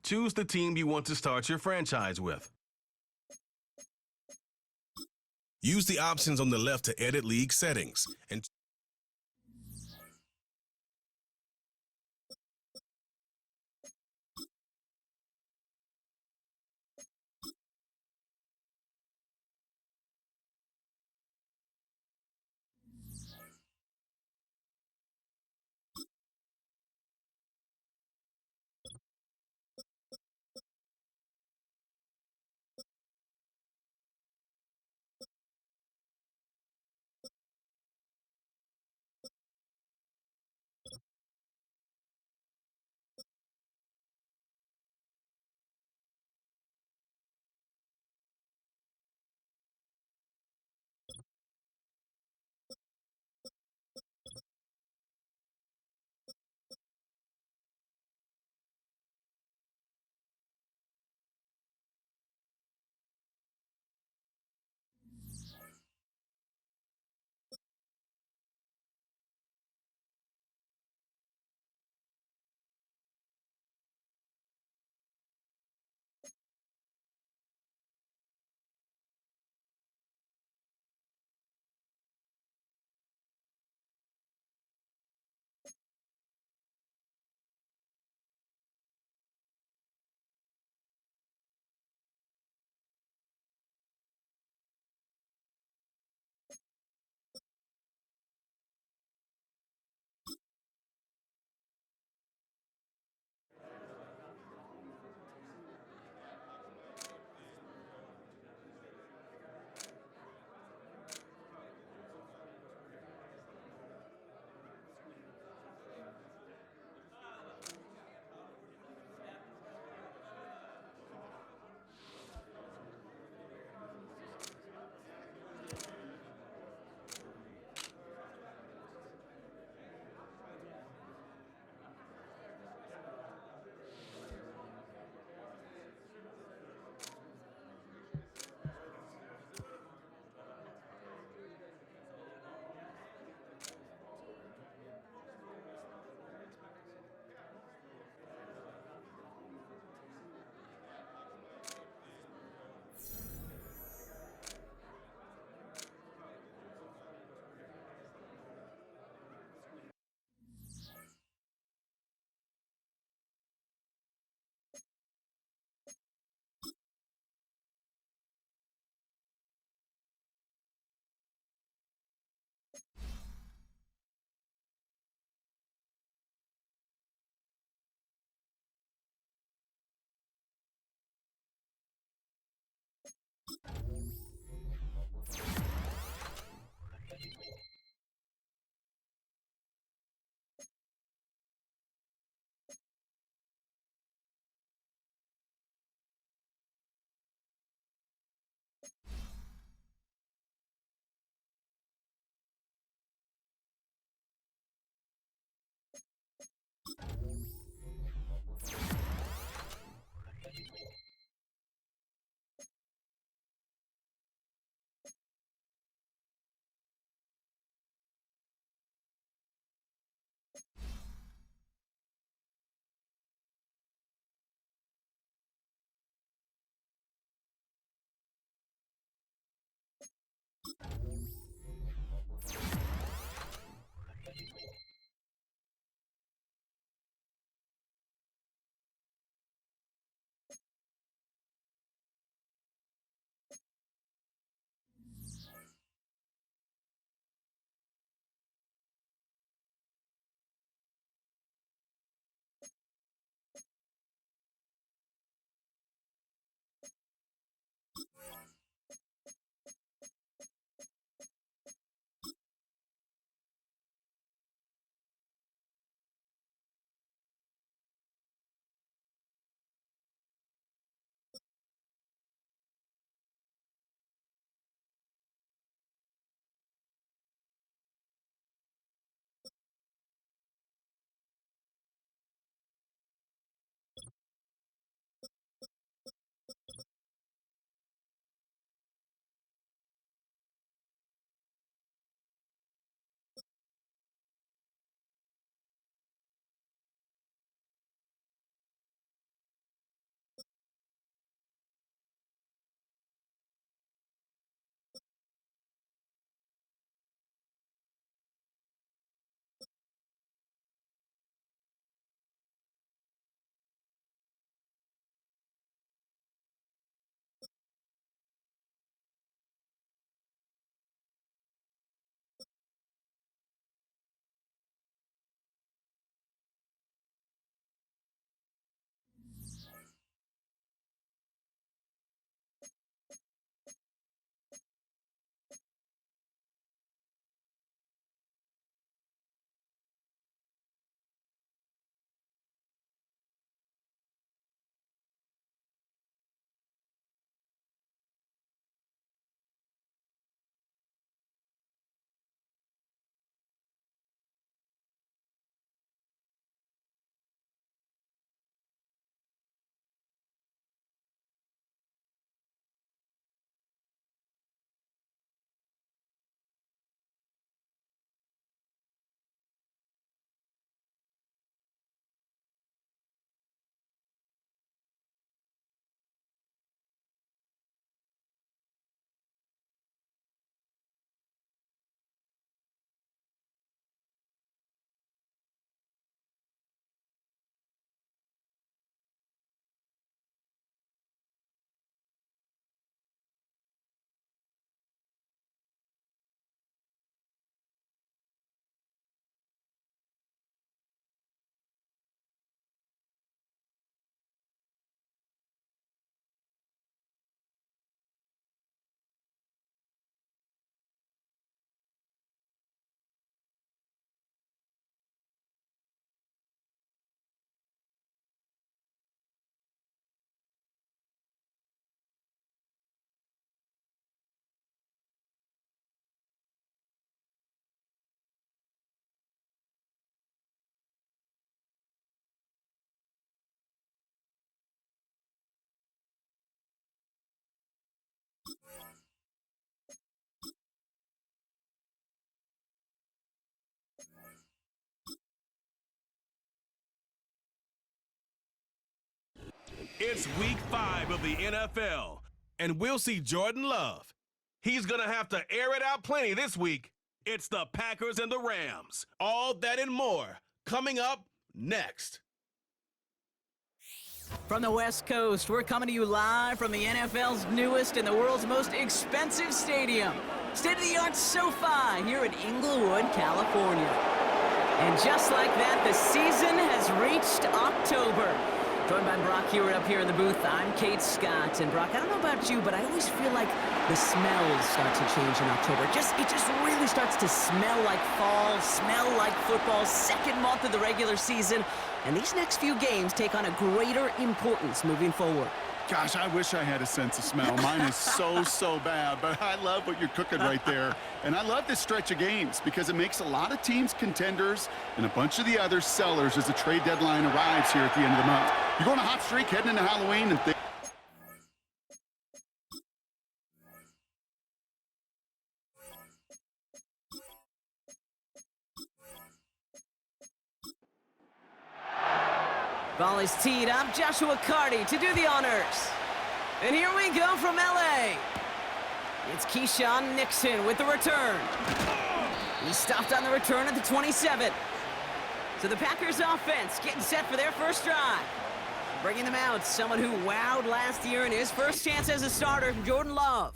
Choose the team you want to start your franchise with. Use the options on the left to edit league settings and It's week 5 of the NFL, and we'll see Jordan Love. He's going to have to air it out plenty this week. It's the Packers and the Rams. All that and more coming up next. From the West Coast, we're coming to you live from the NFL's newest and the world's most expensive stadium, state-of-the-art SoFi here in Inglewood, California. And just like that, the season has reached October. Joined by Brock Hewitt up here in the booth, I'm Kate Scott. And Brock, I don't know about you, but I always feel like the smells start to change in October. It just really starts to smell like fall, smell like football, second month of the regular season. And these next few games take on a greater importance moving forward. Gosh, I wish I had a sense of smell. Mine is so bad, but I love what you're cooking right there. And I love this stretch of games because it makes a lot of teams contenders and a bunch of the other sellers as the trade deadline arrives here at the end of the month. You're going on a hot streak heading into Halloween and Ball is teed up. Joshua Carty to do the honors. And here we go from L.A. It's Keyshawn Nixon with the return. He stopped on the return at the 27. So the Packers offense getting set for their first drive. Bringing them out, someone who wowed last year in his first chance as a starter, Jordan Love.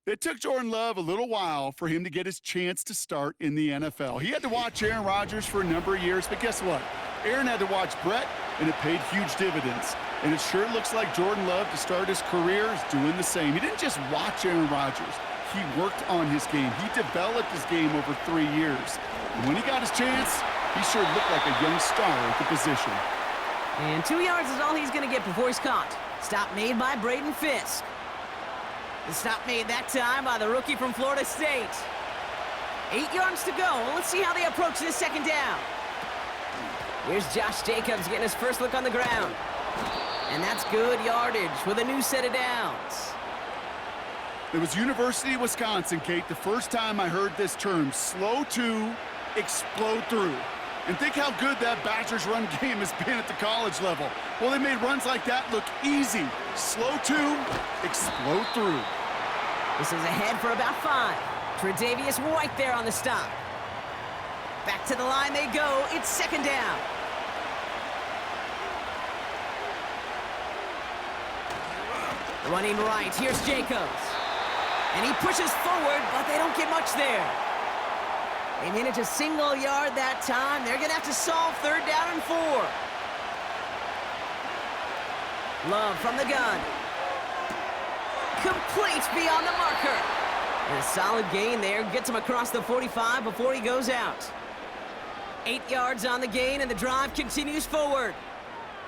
it took Jordan Love a little while for him to get his chance to start in the NFL. He had to watch Aaron Rodgers for a number of years, but guess what? Aaron had to watch Brett, and it paid huge dividends. And it sure looks like Jordan Love, to start his career, is doing the same. He didn't just watch Aaron Rodgers. He worked on his game. He developed his game over 3 years. And when he got his chance, he sure looked like a young star at the position. And 2 yards is all he's going to get before he's caught. Stop made by Braden Fisk. The stop made that time by the rookie from Florida State. 8 yards to go. Let's see how they approach this second down. Here's Josh Jacobs getting his first look on the ground. And that's good yardage with a new set of downs. It was University of Wisconsin, Kate, the first time I heard this term, slow to explode through. And think how good that Badgers run game has been at the college level. Well, they made runs like that look easy. Slow to explode through. This is ahead for about 5. Tre'Davious White there on the stop. Back to the line they go. It's second down. Running right, here's Jacobs. And he pushes forward, but they don't get much there. They manage a single yard that time. They're going to have to solve third down and 4. Love from the gun. Complete beyond the marker. And a solid gain there. Gets him across the 45 before he goes out. 8 yards on the gain, and the drive continues forward.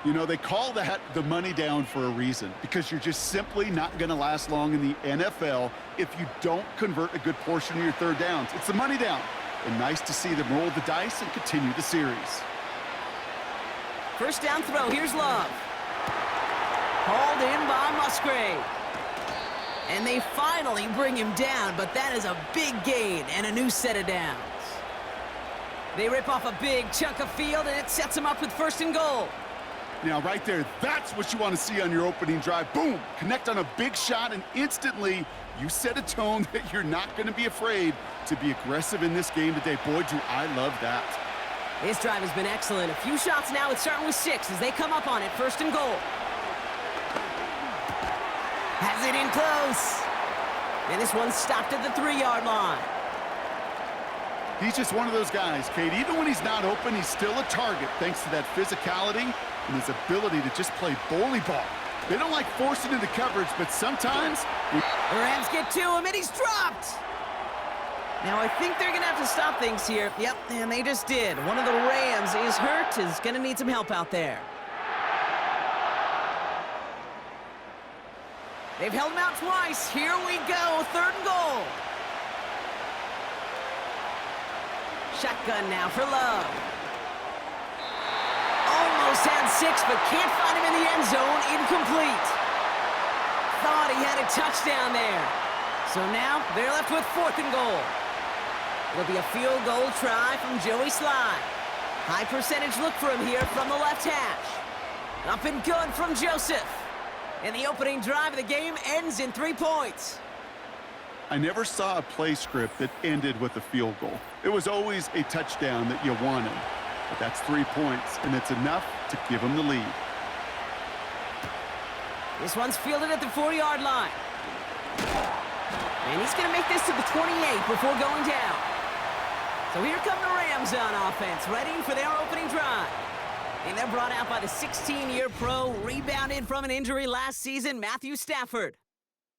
You know, they call that the money down for a reason, because you're just simply not going to last long in the NFL if you don't convert a good portion of your third downs. It's the money down. And nice to see them roll the dice and continue the series. First down throw. Here's Love. Hauled in by Musgrave. And they finally bring him down, but that is a big gain and a new set of downs. They rip off a big chunk of field, and it sets them up with first and goal. Now, right there, that's what you want to see on your opening drive. Boom! Connect on a big shot, and instantly you set a tone that you're not going to be afraid to be aggressive in this game today. Boy, do I love that. This drive has been excellent. A few shots now. It's starting with 6 as they come up on it. First and goal. Has it in close. And this one's stopped at the 3-yard line. He's just one of those guys, Kate. Even when he's not open, he's still a target thanks to that physicality and his ability to just play bully ball. They don't like forcing into coverage, but sometimes... The Rams get to him, and he's dropped! Now, I think they're going to have to stop things here. Yep, and they just did. One of the Rams is hurt, is going to need some help out there. They've held him out twice. Here we go, third and goal. Shotgun now for Love. Almost had 6, but can't find him in the end zone. Incomplete. Thought he had a touchdown there. So now they're left with 4th and goal. It'll be a field goal try from Joey Slye. High percentage look for him here from the left hash. Up and good from Joseph. And the opening drive of the game ends in 3 points. I never saw a play script that ended with a field goal. It was always a touchdown that you wanted. But that's 3 points, and it's enough to give them the lead. This one's fielded at the 40-yard line. And he's going to make this to the 28 before going down. So here come the Rams on offense, ready for their opening drive. And they're brought out by the 16-year pro, rebounded from an injury last season, Matthew Stafford.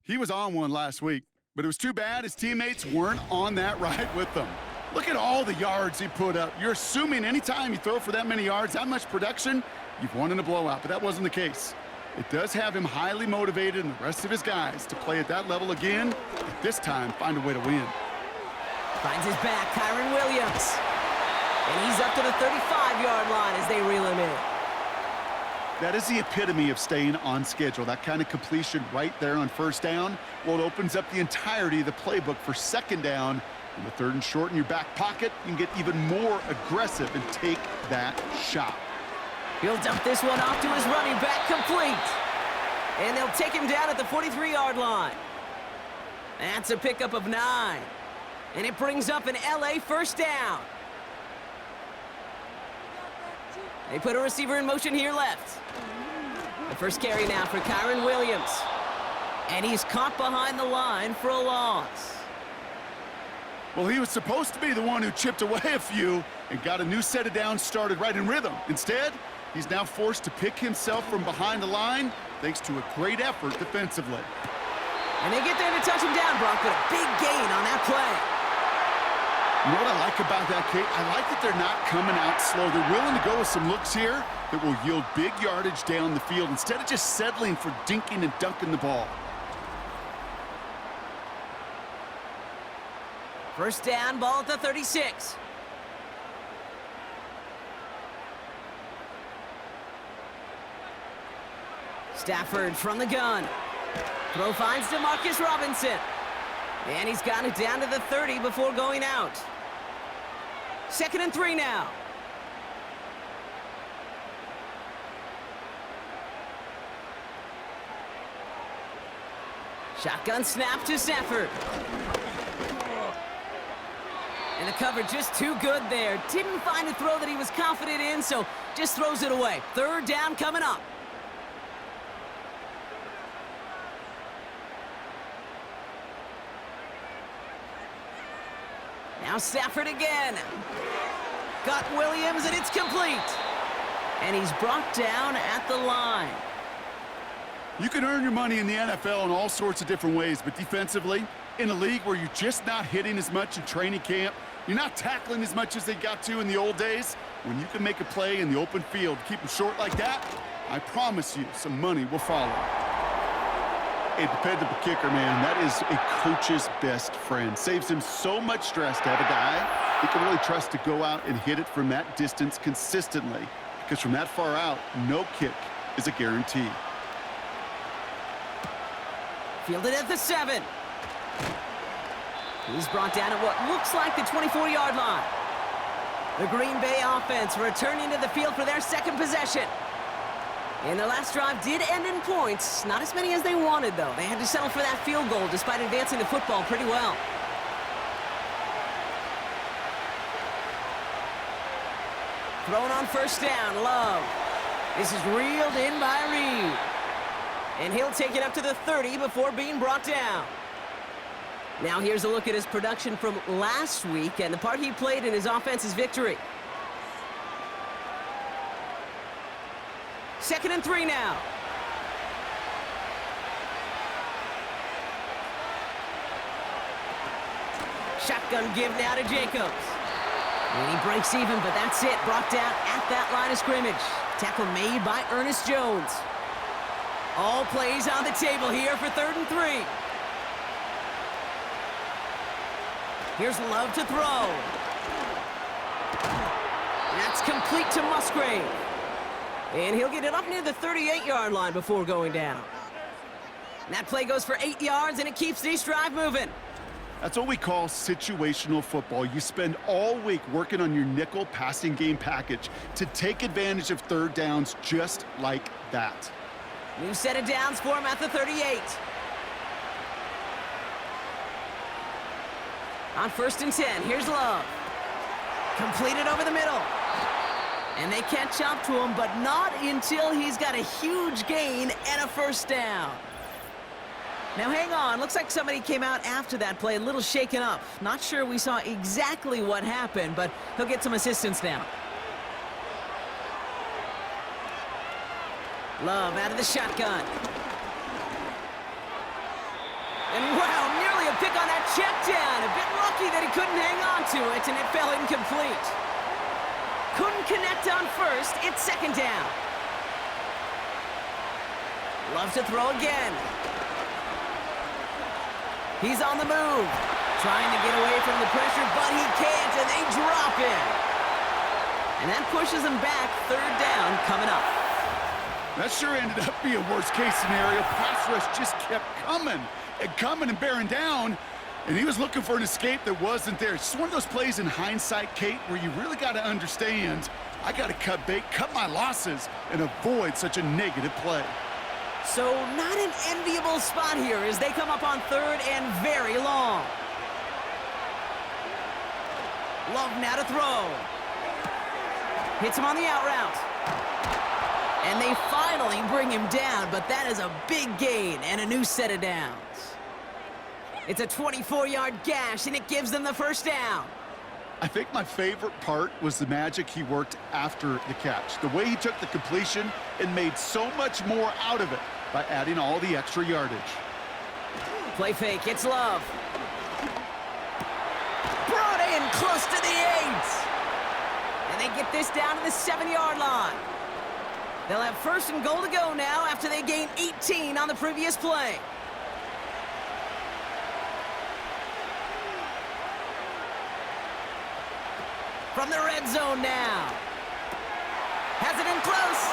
He was on one last week, but it was too bad his teammates weren't on that ride with them. Look at all the yards he put up. You're assuming anytime you throw for that many yards, that much production, you've won in a blowout, but that wasn't the case. It does have him highly motivated and the rest of his guys to play at that level again, but this time find a way to win. Finds his back, Kyron Williams. And he's up to the 35-yard line as they reel him in. That is the epitome of staying on schedule. That kind of completion right there on first down. Well, it opens up the entirety of the playbook for second down. In the third and short in your back pocket, you can get even more aggressive and take that shot. He'll dump this one off to his running back, complete. And they'll take him down at the 43-yard line. That's a pickup of 9. And it brings up an LA first down. They put a receiver in motion here left. The first carry now for Kyron Williams. And he's caught behind the line for a loss. Well, he was supposed to be the one who chipped away a few and got a new set of downs started right in rhythm. Instead, he's now forced to pick himself from behind the line thanks to a great effort defensively. And they get there to touch him down, Brock, but a big gain on that play. You know what I like about that, Kate? I like that they're not coming out slow. They're willing to go with some looks here that will yield big yardage down the field instead of just settling for dinking and dunking the ball. First down, ball at the 36. Stafford from the gun. Throw finds DeMarcus Robinson. And he's got it down to the 30 before going out. 2nd and 3 now. Shotgun snap to Stafford. And the cover just too good there. Didn't find a throw that he was confident in, so just throws it away. 3rd down coming up. Now Stafford again. Got Williams, and it's complete. And he's brought down at the line. You can earn your money in the NFL in all sorts of different ways, but defensively, in a league where you're just not hitting as much in training camp, you're not tackling as much as they got to in the old days, when you can make a play in the open field, keep them short like that, I promise you some money will follow. A dependable kicker, man, that is a coach's best friend. Saves him so much stress to have a guy he can really trust to go out and hit it from that distance consistently, because from that far out, no kick is a guarantee. Fielded at the 7. He's brought down at what looks like the 24-yard line. The Green Bay offense returning to the field for their second possession. And their last drive did end in points. Not as many as they wanted, though. They had to settle for that field goal despite advancing the football pretty well. Thrown on first down, Love. This is reeled in by Reed. And he'll take it up to the 30 before being brought down. Now here's a look at his production from last week and the part he played in his offense's victory. 2nd and 3 now. Shotgun give now to Jacobs. And he breaks even, but that's it. Brought down at that line of scrimmage. Tackle made by Ernest Jones. All plays on the table here for 3rd and 3. Here's Love to throw. That's complete to Musgrave. And he'll get it up near the 38-yard line before going down. And that play goes for 8 yards, and it keeps this drive moving. That's what we call situational football. You spend all week working on your nickel passing game package to take advantage of 3rd downs just like that. New set of downs for him at the 38. On 1st and 10, here's Love. Completed over the middle. And they catch up to him, but not until he's got a huge gain and a first down. Now hang on, looks like somebody came out after that play a little shaken up. Not sure we saw exactly what happened, but he'll get some assistance now. Love out of the shotgun. And wow, nearly a pick on that check down. A bit lucky that he couldn't hang on to it, and it fell incomplete. Couldn't connect on first. It's 2nd down. Love to throw again. He's on the move. Trying to get away from the pressure, but he can't, and they drop him. And that pushes him back. 3rd down coming up. That sure ended up being a worst-case scenario. Pass rush just kept coming and bearing down, and he was looking for an escape that wasn't there. It's just one of those plays in hindsight, Kate, where you really got to understand, I got to cut bait, cut my losses, and avoid such a negative play. So not an enviable spot here as they come up on 3rd and very long. Love now to throw. Hits him on the out route. And they finally bring him down, but that is a big gain and a new set of downs. It's a 24-yard gash, and it gives them the first down. I think my favorite part was the magic he worked after the catch. The way he took the completion and made so much more out of it by adding all the extra yardage. Play fake, it's Love. Brought in close to the 8. And they get this down to the 7-yard line. They'll have 1st and goal to go now after they gain 18 on the previous play. From the red zone now. Has it in close.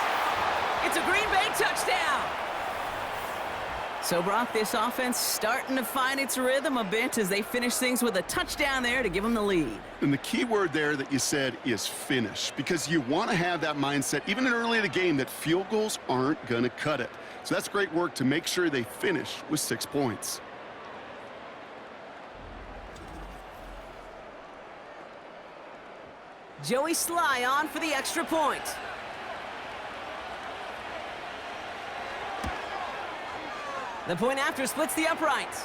It's a Green Bay touchdown. So, Brock, this offense starting to find its rhythm a bit as they finish things with a touchdown there to give them the lead. And the key word there that you said is finish, because you want to have that mindset, even early in the game, that field goals aren't going to cut it. So that's great work to make sure they finish with 6 points. Joey Sly on for the extra point. The point after splits the uprights.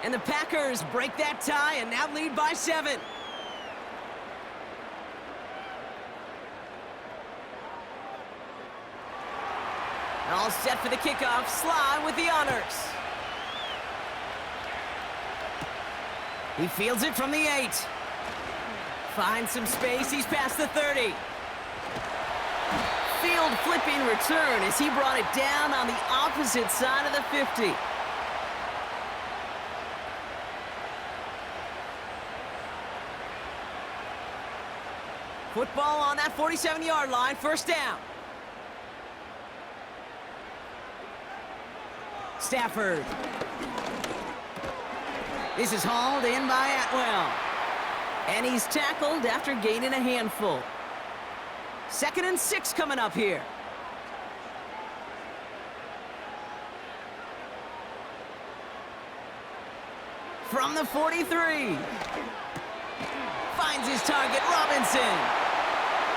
And the Packers break that tie and now lead by 7. All set for the kickoff. Sly with the honors. He fields it from the 8. Finds some space. He's past the 30. Field flipping return as he brought it down on the opposite side of the 50. Football on that 47-yard line. 1st down. Stafford. This is hauled in by Atwell. And he's tackled after gaining a handful. 2nd and 6 coming up here. From the 43. Finds his target, Robinson.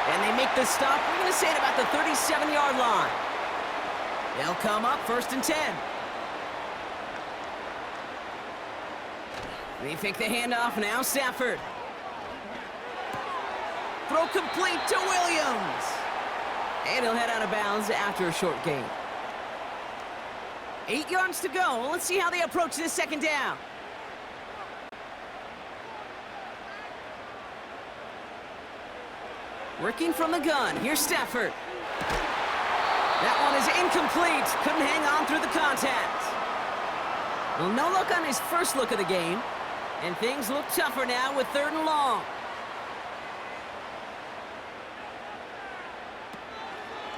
And they make the stop. We're going to say it about the 37-yard line. They'll come up 1st and 10. They fake the handoff now, Stafford. Throw complete to Williams. And he'll head out of bounds after a short gain. 8 yards to go. Let's see how they approach this 2nd down. Working from the gun. Here's Stafford. That one is incomplete. Couldn't hang on through the contact. Well, no look on his first look of the game. And things look tougher now with 3rd and long.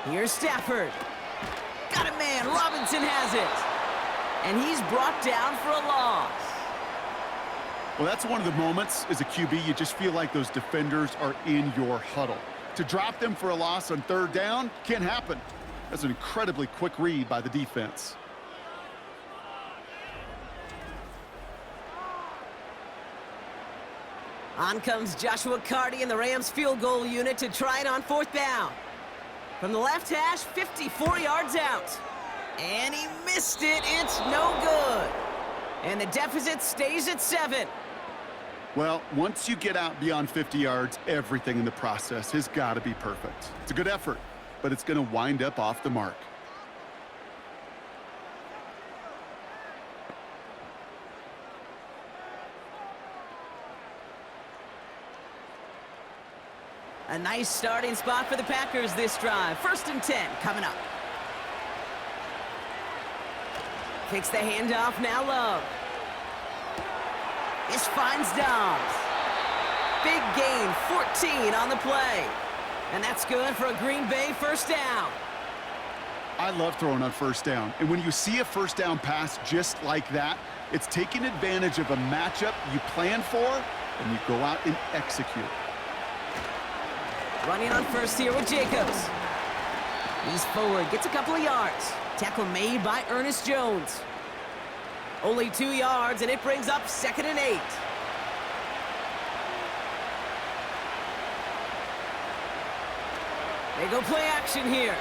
Here's Stafford. Got a man. Robinson has it. And he's brought down for a loss. Well, that's one of the moments as a QB you just feel like those defenders are in your huddle. To drop them for a loss on 3rd down can't happen. That's an incredibly quick read by the defense. On comes Joshua Carty and the Rams field goal unit to try it on 4th down. From the left hash, 54 yards out. And he missed it. It's no good. And the deficit stays at 7. Well, once you get out beyond 50 yards, everything in the process has got to be perfect. It's a good effort, but it's going to wind up off the mark. A nice starting spot for the Packers this drive. 1st and 10 coming up. Takes the handoff, now Love. This finds Dobbs. Big gain, 14 on the play. And that's good for a Green Bay 1st down. I love throwing on 1st down. And when you see a 1st down pass just like that, it's taking advantage of a matchup you plan for, and you go out and execute. Running on 1st here with Jacobs. He's forward, gets a couple of yards. Tackle made by Ernest Jones. Only 2 yards, and it brings up 2nd and 8. They go play action here.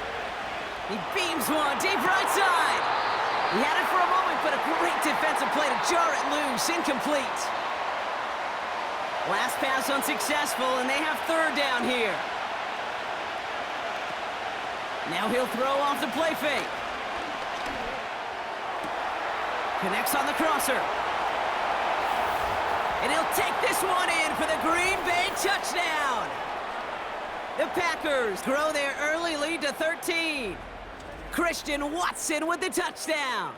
He beams one, deep right side. He had it for a moment, but a great defensive play to jar it loose, incomplete. Last pass unsuccessful, and they have 3rd down here. Now he'll throw off the play fake. Connects on the crosser. And he'll take this one in for the Green Bay touchdown. The Packers grow their early lead to 13. Christian Watson with the touchdown.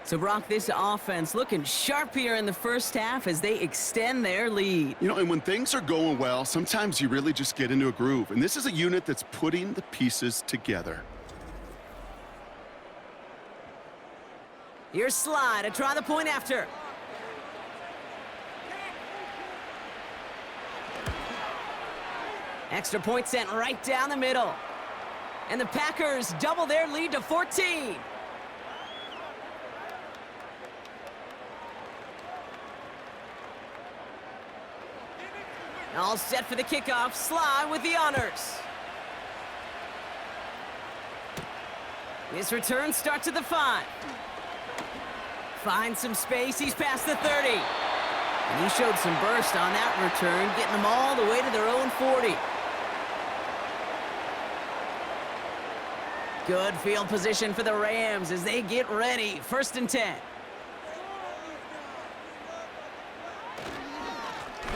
So, Brock, this offense looking sharp here in the 1st half as they extend their lead. You know, and when things are going well, sometimes you really just get into a groove. And this is a unit that's putting the pieces together. Here's Sly to try the point after. Extra point sent right down the middle. And the Packers double their lead to 14. All set for the kickoff. Sly with the honors. His return starts at the 5. Finds some space. He's past the 30. And he showed some burst on that return, getting them all the way to their own 40. Good field position for the Rams as they get ready. 1st and 10.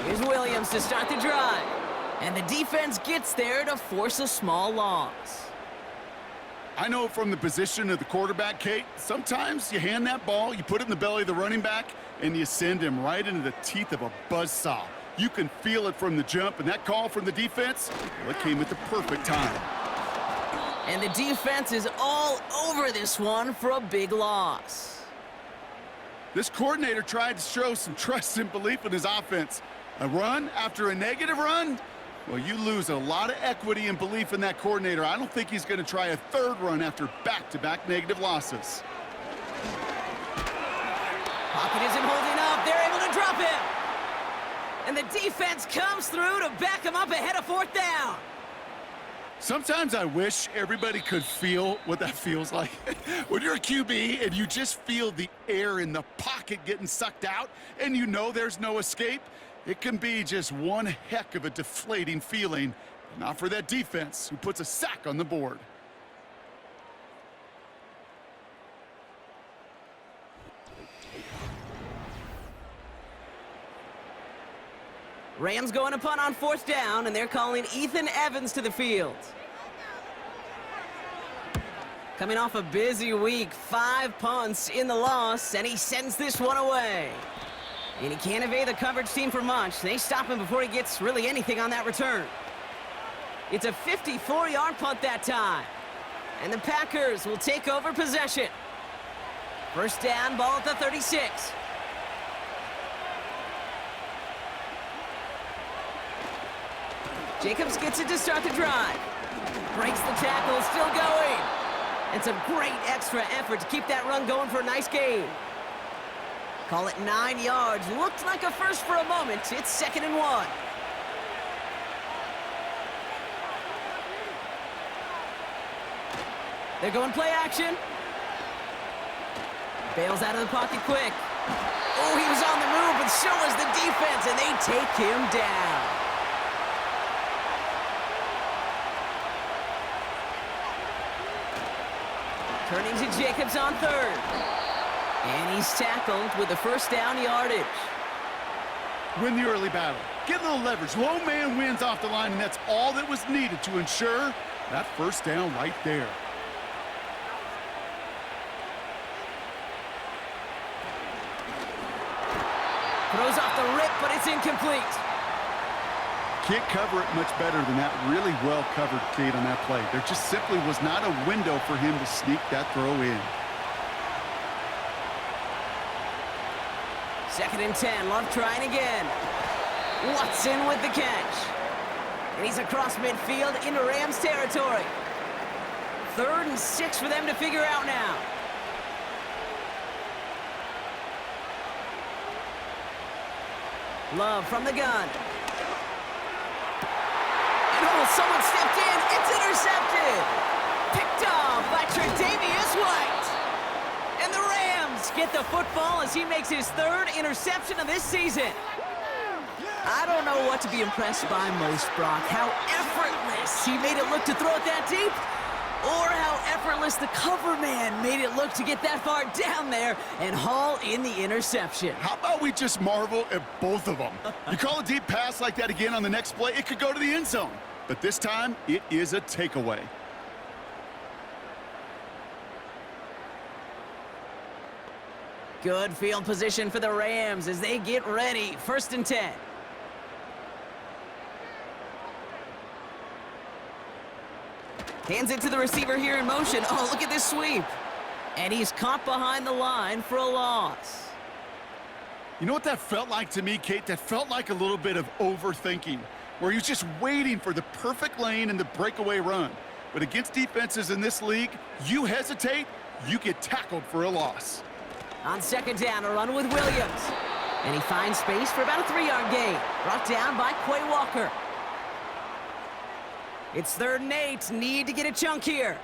Here's Williams to start the drive. And the defense gets there to force a small loss. I know from the position of the quarterback, Kate, sometimes you hand that ball, you put it in the belly of the running back, and you send him right into the teeth of a buzzsaw. You can feel it from the jump, and that call from the defense, well, it came at the perfect time. And the defense is all over this one for a big loss. This coordinator tried to show some trust and belief in his offense. A run after a negative run? Well, you lose a lot of equity and belief in that coordinator. I don't think he's going to try a 3rd run after back-to-back negative losses. Pocket isn't holding up. They're able to drop him. And the defense comes through to back him up ahead of 4th down. Sometimes I wish everybody could feel what that feels like. When you're a QB and you just feel the air in the pocket getting sucked out and you know there's no escape, it can be just one heck of a deflating feeling. Not for that defense who puts a sack on the board. Rams going to punt on 4th down, and they're calling Ethan Evans to the field. Coming off a busy week, 5 punts in the loss, and he sends this one away. And he can't evade the coverage team for much. They stop him before he gets really anything on that return. It's a 54-yard punt that time. And the Packers will take over possession. 1st down, ball at the 36. Jacobs gets it to start the drive. Breaks the tackle, still going. And some great extra effort to keep that run going for a nice gain. Call it 9 yards. Looked like a first for a moment. It's 2nd and 1. They're going play action. Bails out of the pocket quick. Oh, he was on the move, but so was the defense, and they take him down. Turning to Jacobs on 3rd. And he's tackled with the first down yardage. Win the early battle. Get a little leverage. Low man wins off the line, and that's all that was needed to ensure that first down right there. Throws off the rip, but it's incomplete. Can't cover it much better than that. Really well covered, Kate, on that play. There just simply was not a window for him to sneak that throw in. 2nd and 10. Love trying again. Watson with the catch. And he's across midfield into Rams territory. 3rd and 6 for them to figure out now. Love from the gun. And oh, someone stepped in. It's intercepted. Picked off by Tre'Davious White. And the Rams get the football as he makes his 3rd interception of this season. I don't know what to be impressed by most, Brock. How effortless he made it look to throw it that deep, or how effortless the cover man made it look to get that far down there and haul in the interception. How about we just marvel at both of them? You call a deep pass like that again on the next play, it could go to the end zone. But this time, it is a takeaway. Good field position for the Rams as they get ready. 1st and 10. Hands it to the receiver here in motion. Oh, look at this sweep. And he's caught behind the line for a loss. You know what that felt like to me, Kate? That felt like a little bit of overthinking, where he was just waiting for the perfect lane and the breakaway run. But against defenses in this league, you hesitate, you get tackled for a loss. On 2nd down, a run with Williams. And he finds space for about a 3-yard gain. Brought down by Quay Walker. It's 3rd and 8. Need to get a chunk here.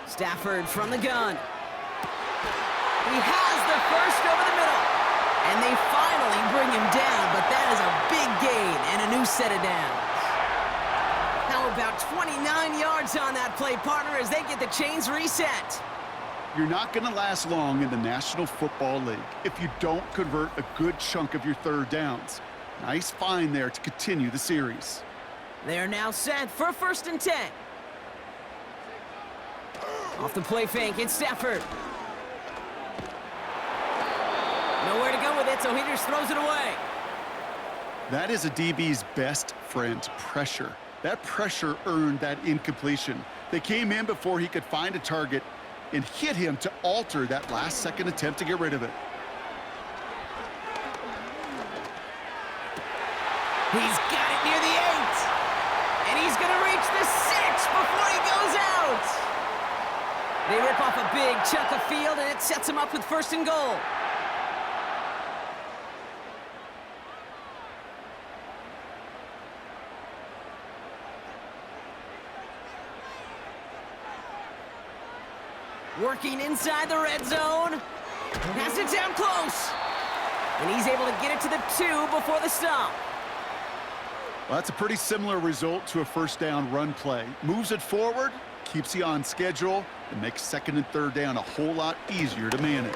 Stafford from the gun. He has the first over the middle. And they finally bring him down, but that is a big gain and a new set of downs. How about 29 yards on that play, partner, as they get the chains reset. You're not going to last long in the National Football League if you don't convert a good chunk of your 3rd downs. Nice find there to continue the series. They're now set for 1st and 10. Off the play fake, it's Stafford. Nowhere to go with it, so he just throws it away. That is a DB's best friend, pressure. That pressure earned that incompletion. They came in before he could find a target and hit him to alter that last-second attempt to get rid of it. He's got it near the 8. And he's going to reach the 6 before he goes out. They rip off a big chunk of field, and it sets him up with 1st and goal. Working inside the red zone. Pass it down close. And he's able to get it to the 2 before the stop. Well, that's a pretty similar result to a 1st down run play. Moves it forward, keeps you on schedule, and makes 2nd and 3rd down a whole lot easier to manage.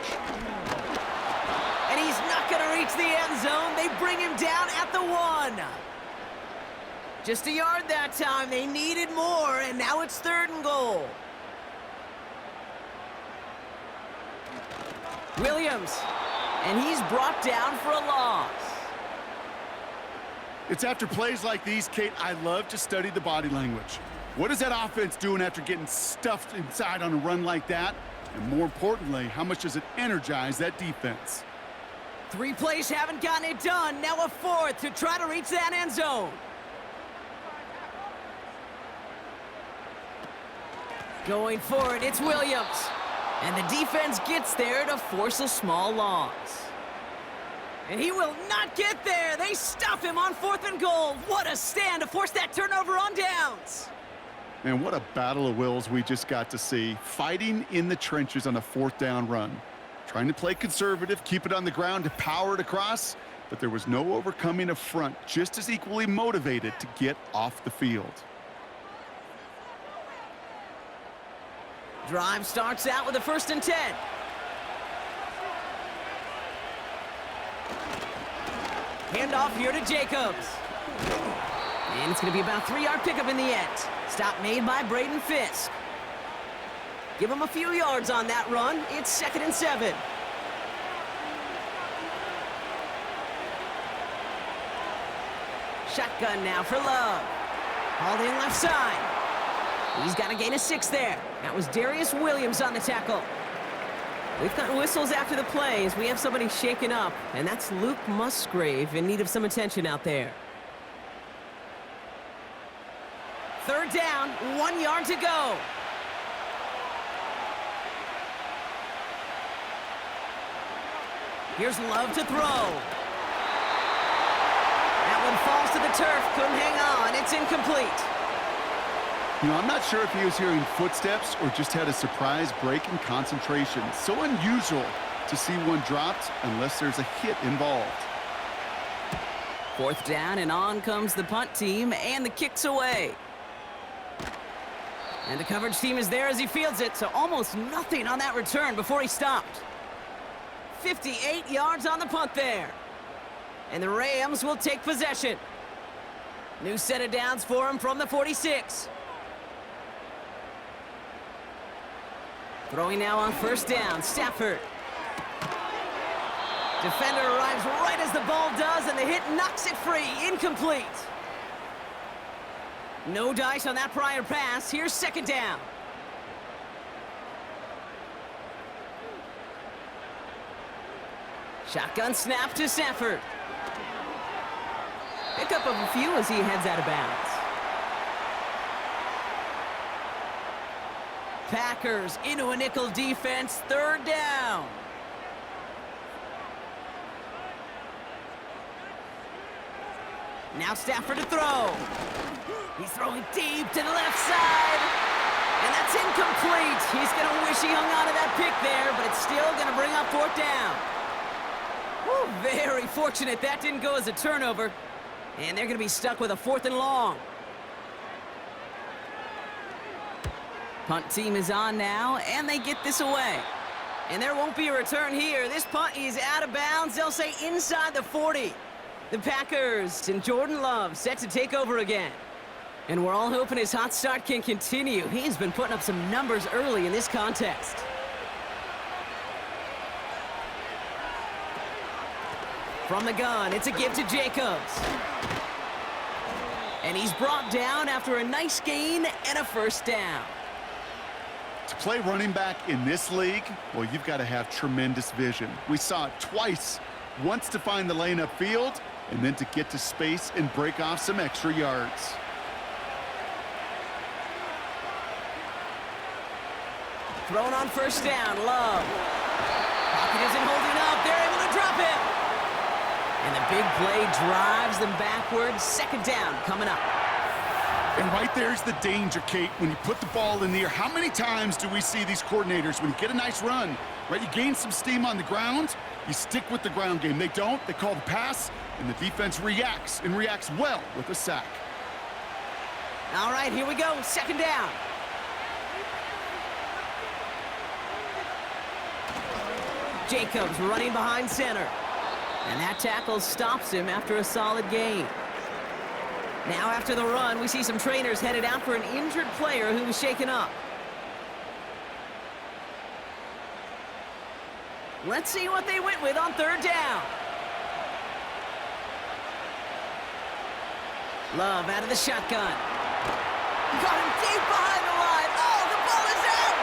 And he's not going to reach the end zone. They bring him down at the 1. Just a yard that time. They needed more, and now it's 3rd and goal. Williams, and he's brought down for a loss. It's after plays like these, Kate, I love to study the body language. What is that offense doing after getting stuffed inside on a run like that? And more importantly, how much does it energize that defense? 3 plays haven't gotten it done. Now a 4th to try to reach that end zone. Going for it, it's Williams. And the defense gets there to force a small loss. And he will not get there. They stop him on 4th and goal. What a stand to force that turnover on downs. And what a battle of wills we just got to see. Fighting in the trenches on a 4th down run. Trying to play conservative, keep it on the ground to power it across. But there was no overcoming a front, just as equally motivated to get off the field. Drive starts out with a 1st and 10. Handoff here to Jacobs. And it's going to be about a 3-yard pickup in the end. Stop made by Braden Fisk. Give him a few yards on that run. It's 2nd and 7. Shotgun now for Love. Hauled in left side. He's got a gain of 6 there. That was Darius Williams on the tackle. We've got whistles after the play as we have somebody shaken up, and that's Luke Musgrave in need of some attention out there. 3rd down, 1 yard to go. Here's Love to throw. That one falls to the turf, couldn't hang on, it's incomplete. You know, I'm not sure if he was hearing footsteps or just had a surprise break in concentration. So unusual to see one dropped unless there's a hit involved. 4th down, and on comes the punt team, and the kick's away. And the coverage team is there as he fields it, so almost nothing on that return before he stopped. 58 yards on the punt there. And the Rams will take possession. New set of downs for him from the 46. Throwing now on 1st down, Stafford. Defender arrives right as the ball does, and the hit knocks it free. Incomplete. No dice on that prior pass. Here's 2nd down. Shotgun snap to Stafford. Pickup of a few as he heads out of bounds. Packers into a nickel defense, 3rd down. Now Stafford to throw. He's throwing deep to the left side. And that's incomplete. He's going to wish he hung on to that pick there, but it's still going to bring up 4th down. Whew, very fortunate that didn't go as a turnover. And they're going to be stuck with a 4th and long. Punt team is on now, and they get this away. And there won't be a return here. This punt is out of bounds. They'll say inside the 40. The Packers and Jordan Love set to take over again. And we're all hoping his hot start can continue. He's been putting up some numbers early in this contest. From the gun, it's a give to Jacobs. And he's brought down after a nice gain and a 1st down. To play running back in this league, well, you've got to have tremendous vision. We saw it twice, once to find the lane upfield, and then to get to space and break off some extra yards. Thrown on 1st down, Love. Pocket isn't holding up, they're able to drop him. And the big play drives them backwards. 2nd down coming up. And right there's the danger, Kate, when you put the ball in the air. How many times do we see these coordinators, when you get a nice run, right, you gain some steam on the ground, you stick with the ground game. They don't, they call the pass, and the defense reacts, and reacts well with a sack. All right, here we go, 2nd down. Jacobs running behind center. And that tackle stops him after a solid gain. Now after the run, we see some trainers headed out for an injured player who was shaken up. Let's see what they went with on 3rd down. Love out of the shotgun. Got him deep behind the line. Oh, the ball is out!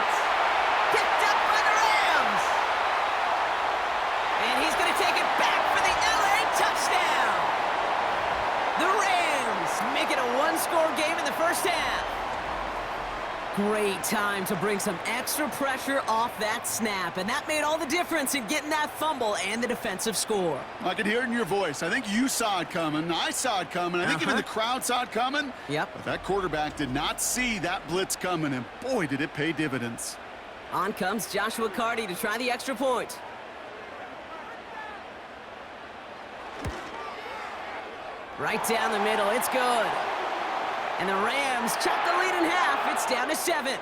Picked up by the Rams. And he's going to take it back for the LA touchdown. The Rams make it a 1-score game in the 1st half. Great time to bring some extra pressure off that snap, and that made all the difference in getting that fumble and the defensive score. I could hear it in your voice. I think you saw it coming. I saw it coming. I think even the crowd saw it coming. Yep. But that quarterback did not see that blitz coming, and boy, did it pay dividends. On comes Joshua Carty to try the extra point. Right down the middle, it's good. And the Rams chop the lead in half. It's down to 7.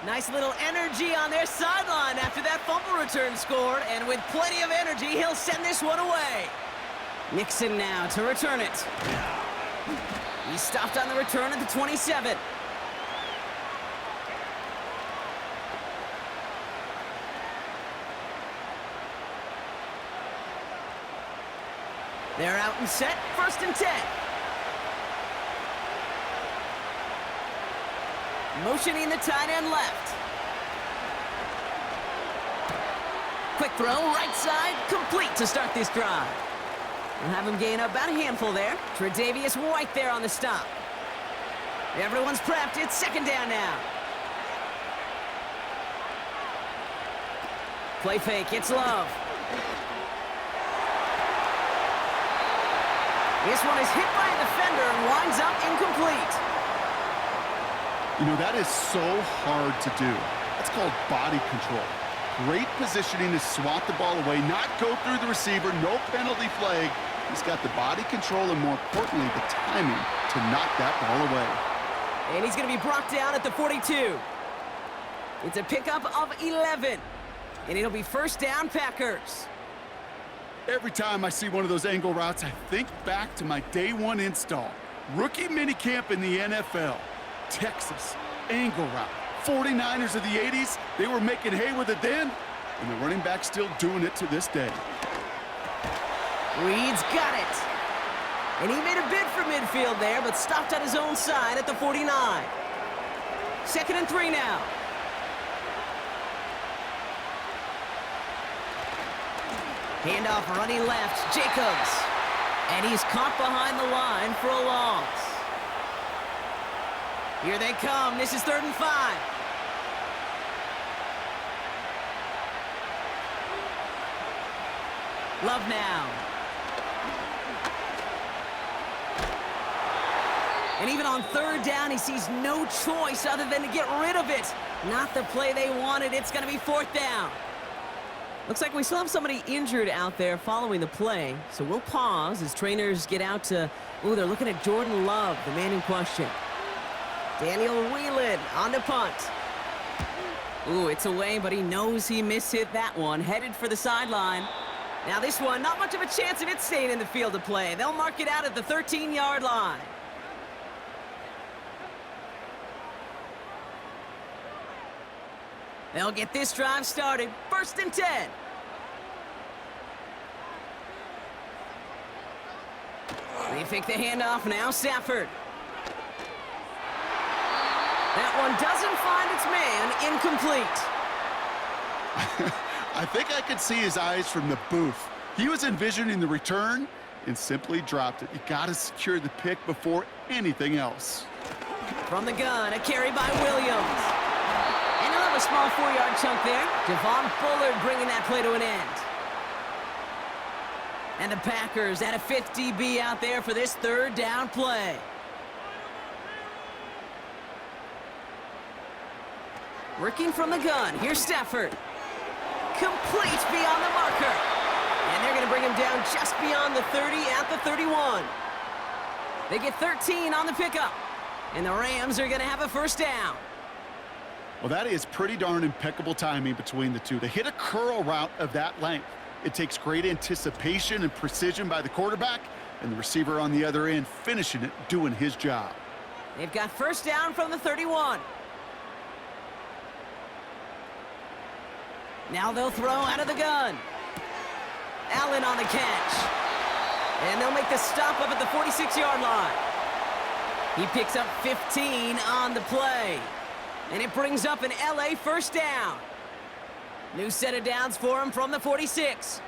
Nice little energy on their sideline after that fumble return scored. And with plenty of energy, he'll send this one away. Nixon now to return it. He stopped on the return at the 27. They're out and set, 1st and 10. Motioning the tight end left. Quick throw, right side, complete to start this drive. We'll have him gain about a handful there. Tre'Davious White there on the stop. Everyone's prepped, it's 2nd down now. Play fake, it's Love. This one is hit by a defender and winds up incomplete. You know, that is so hard to do. That's called body control. Great positioning to swat the ball away, not go through the receiver, no penalty flag. He's got the body control and, more importantly, the timing to knock that ball away. And he's going to be brought down at the 42. It's a pickup of 11. And it'll be 1st down, Packers. Every time I see one of those angle routes, I think back to my day 1 install. Rookie minicamp in the NFL. Texas, angle route. 49ers of the 80s, they were making hay with it then, and the running back's still doing it to this day. Reed's got it. And he made a bid for midfield there, but stopped on his own side at the 49. 2nd and 3 now. Handoff running left, Jacobs. And he's caught behind the line for a loss. Here they come. This is 3rd and 5. Love now. And even on 3rd down, he sees no choice other than to get rid of it. Not the play they wanted. It's going to be 4th down. Looks like we still have somebody injured out there following the play. So we'll pause as trainers get out to... Ooh, they're looking at Jordan Love, the man in question. Daniel Whelan on the punt. Ooh, it's away, but he knows he mishit that one. Headed for the sideline. Now this one, not much of a chance of it staying in the field of play. They'll mark it out at the 13-yard line. They'll get this drive started. 1st and 10. They fake the handoff now, Stafford. That one doesn't find its man, incomplete. I think I could see his eyes from the booth. He was envisioning the return and simply dropped it. You got to secure the pick before anything else. From the gun, a carry by Williams. And he'll have a small 4-yard chunk there. Javon Bullard bringing that play to an end. And the Packers at a 5th DB out there for this 3rd down play. Working from the gun. Here's Stafford. Complete beyond the marker. And they're going to bring him down just beyond the 30 at the 31. They get 13 on the pickup. And the Rams are going to have a 1st down. Well, that is pretty darn impeccable timing between the two. To hit a curl route of that length, it takes great anticipation and precision by the quarterback, and the receiver on the other end finishing it, doing his job. They've got 1st down from the 31. Now they'll throw out of the gun. Allen on the catch. And they'll make the stop up at the 46-yard line. He picks up 15 on the play. And it brings up an LA 1st down. New set of downs for him from the 46.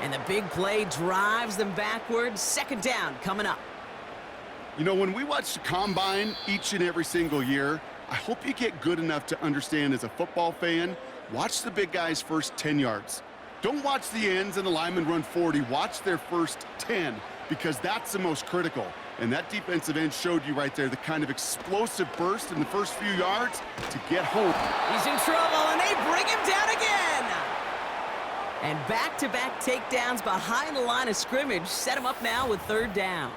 And the big play drives them backwards. Second down coming up. You know, when we watch the combine each and every single year, I hope you get good enough to understand as a football fan, watch the big guys' first 10 yards. Don't watch the ends and the linemen run 40. Watch their first 10, because that's the most critical. And that defensive end showed you right there the kind of explosive burst in the first few yards to get home. He's in trouble, and they bring him down again. And back-to-back takedowns behind the line of scrimmage set him up now with third down.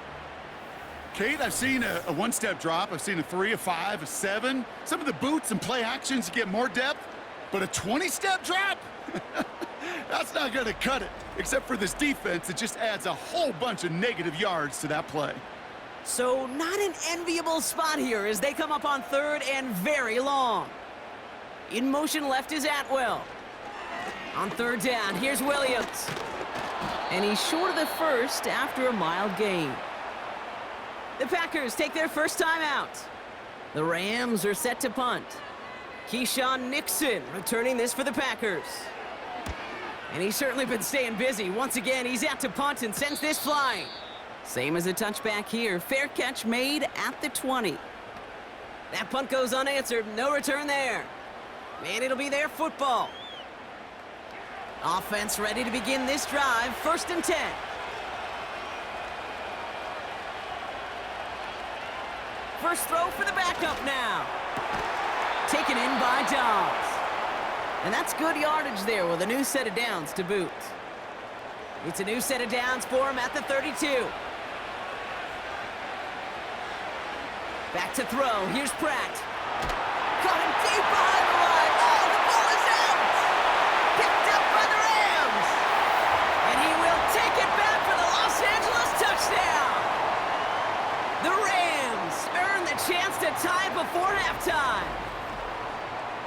Kate, I've seen a one-step drop. I've seen a 3, a 5, a 7. Some of the boots and play actions, you get more depth. But a 20-step drop? That's not going to cut it. Except for this defense, it just adds a whole bunch of negative yards to that play. So not an enviable spot here as they come up on third and very long. In motion left is Atwell. On third down, here's Williams. And he's short of the first after a mild gain. The Packers take their first time out. The Rams are set to punt. Keyshawn Nixon returning this for the Packers. And he's certainly been staying busy. Once again, he's out to punt and sends this flying. Same as a touchback here. Fair catch made at the 20. That punt goes unanswered. No return there. And it'll be their football. Offense ready to begin this drive. First and 10. First throw for the backup now. Taken in by Dobbs. And that's good yardage there with a new set of downs to boot. It's a new set of downs for him at the 32. Back to throw. Here's Pratt. Caught him deep behind the line. Oh, the ball is out. Picked up by the Rams. And he will take it back for the Los Angeles touchdown. The Rams earn the chance to tie before halftime.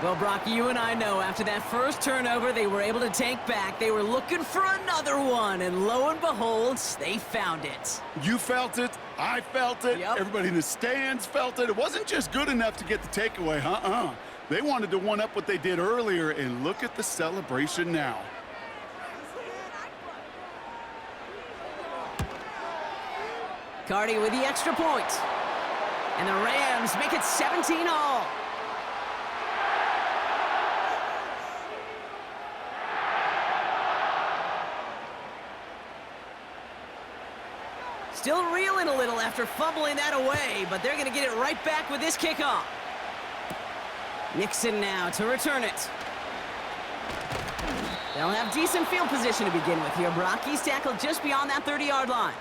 Well, Brock, you and I know after that first turnover they were able to take back. They were looking for another one, and lo and behold, they found it. You felt it. I felt it. Yep. Everybody in the stands felt it. It wasn't just good enough to get the takeaway. They wanted to one-up what they did earlier, and look at the celebration now. Cardi with the extra point. And the Rams make it 17 all. Still reeling a little after fumbling that away, but they're going to get it right back with this kickoff. Nixon now to return it. They'll have decent field position to begin with here, Brock. He's tackled just beyond that 30-yard line.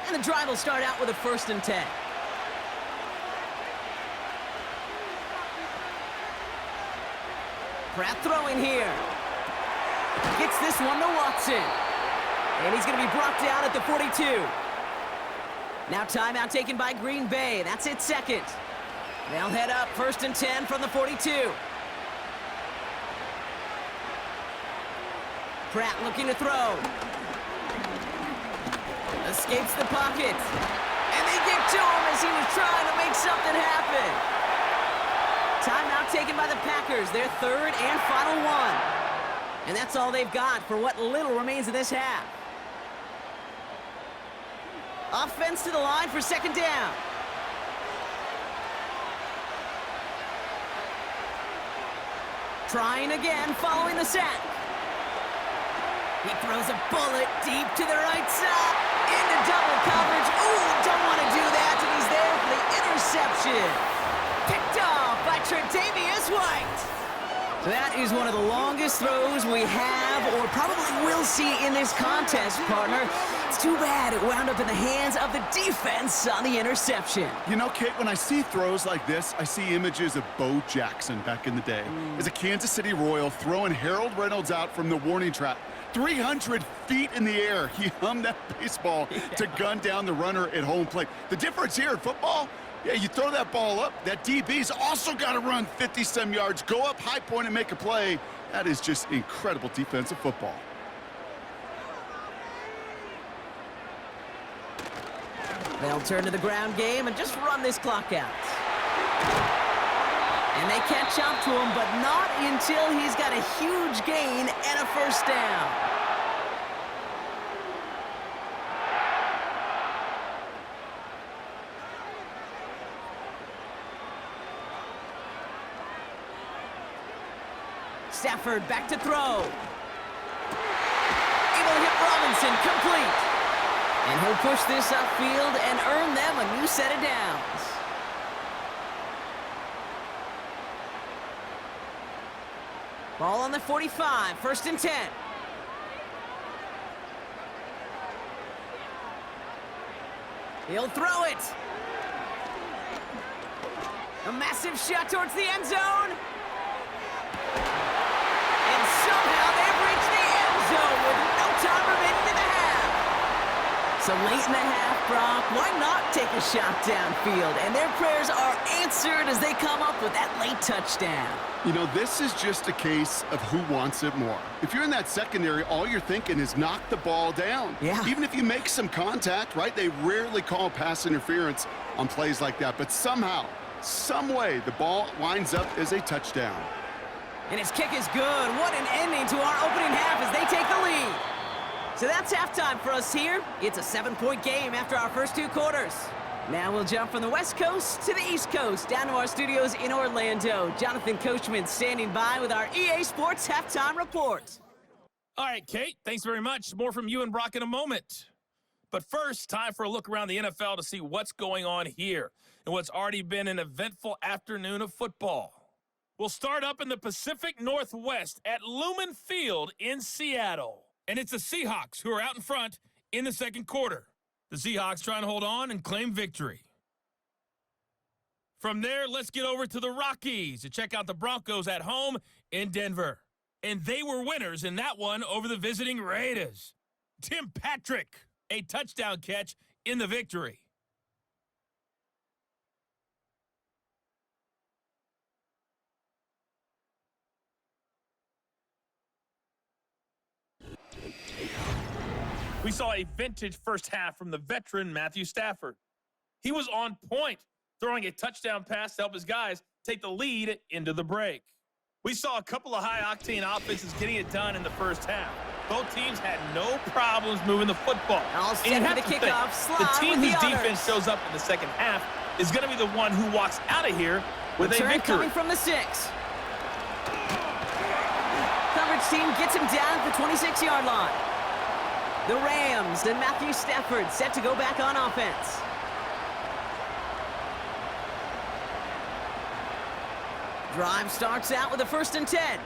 And the drive will start out with a first and 10. Pratt throwing here. Gets this one to Watson. And he's going to be brought down at the 42. Now timeout taken by Green Bay. That's it, second. They'll head up first and 10 from the 42. Pratt looking to throw. Escapes the pocket. And they get to him as he was trying to make something happen. Timeout taken by the Packers, their third and final one. And that's all they've got for what little remains of this half. Offense to the line for second down. Trying again following the sack. He throws a bullet deep to the right side. Into double coverage. Ooh, don't want to do that. And he's there for the interception. Picked off by Tre'Davious White. That is one of the longest throws we have or probably will see in this contest, partner. It's too bad it wound up in the hands of the defense on the interception. You know, Kate, when I see throws like this, I see images of Bo Jackson back in the day. As a Kansas City Royal throwing Harold Reynolds out from the warning trap. 300 feet in the air, he hummed that baseball to gun down the runner at home plate. The difference here in football, yeah, you throw that ball up, that DB's also got to run 50-some yards, go up high point and make a play. That is just incredible defensive football. They'll turn to the ground game and just run this clock out. And they catch up to him, but not until he's got a huge gain and a first down. Stafford back to throw. Able to hit Robinson, complete. And he'll push this upfield and earn them a new set of downs. Ball on the 45, 1st and 10. He'll throw it. A massive shot towards the end zone. And somehow they've reached the end zone with no time remaining in the half. So late in the half, Brock, why not take a shot downfield? And their prayers are answered as they come up with that late touchdown. You know, this is just a case of who wants it more. If you're in that secondary, all you're thinking is knock the ball down. Yeah. Even if you make some contact, right? They rarely call pass interference on plays like that. But somehow, some way, the ball winds up as a touchdown. And his kick is good. What an ending to our opening half as they take the lead. So that's halftime for us here. It's a 7-point game after our first 2 quarters. Now we'll jump from the West Coast to the East Coast, down to our studios in Orlando. Jonathan Coachman standing by with our EA Sports Halftime Report. All right, Kate, thanks very much. More from you and Brock in a moment. But first, time for a look around the NFL to see what's going on here and what's already been an eventful afternoon of football. We'll start up in the Pacific Northwest at Lumen Field in Seattle. And it's the Seahawks who are out in front in the second quarter. The Seahawks trying to hold on and claim victory. From there, let's get over to the Rockies to check out the Broncos at home in Denver. And they were winners in that one over the visiting Raiders. Tim Patrick, a touchdown catch in the victory. We saw a vintage first half from the veteran Matthew Stafford. He was on point, throwing a touchdown pass to help his guys take the lead into the break. We saw a couple of high-octane offenses getting it done in the first half. Both teams had no problems moving the football. All set for the kickoff. The team whose defense shows up in the second half is going to be the one who walks out of here with a victory. Coming from the 6. Coverage team gets him down at the 26-yard line. The Rams and Matthew Stafford set to go back on offense. Drive starts out with a 1st and 10.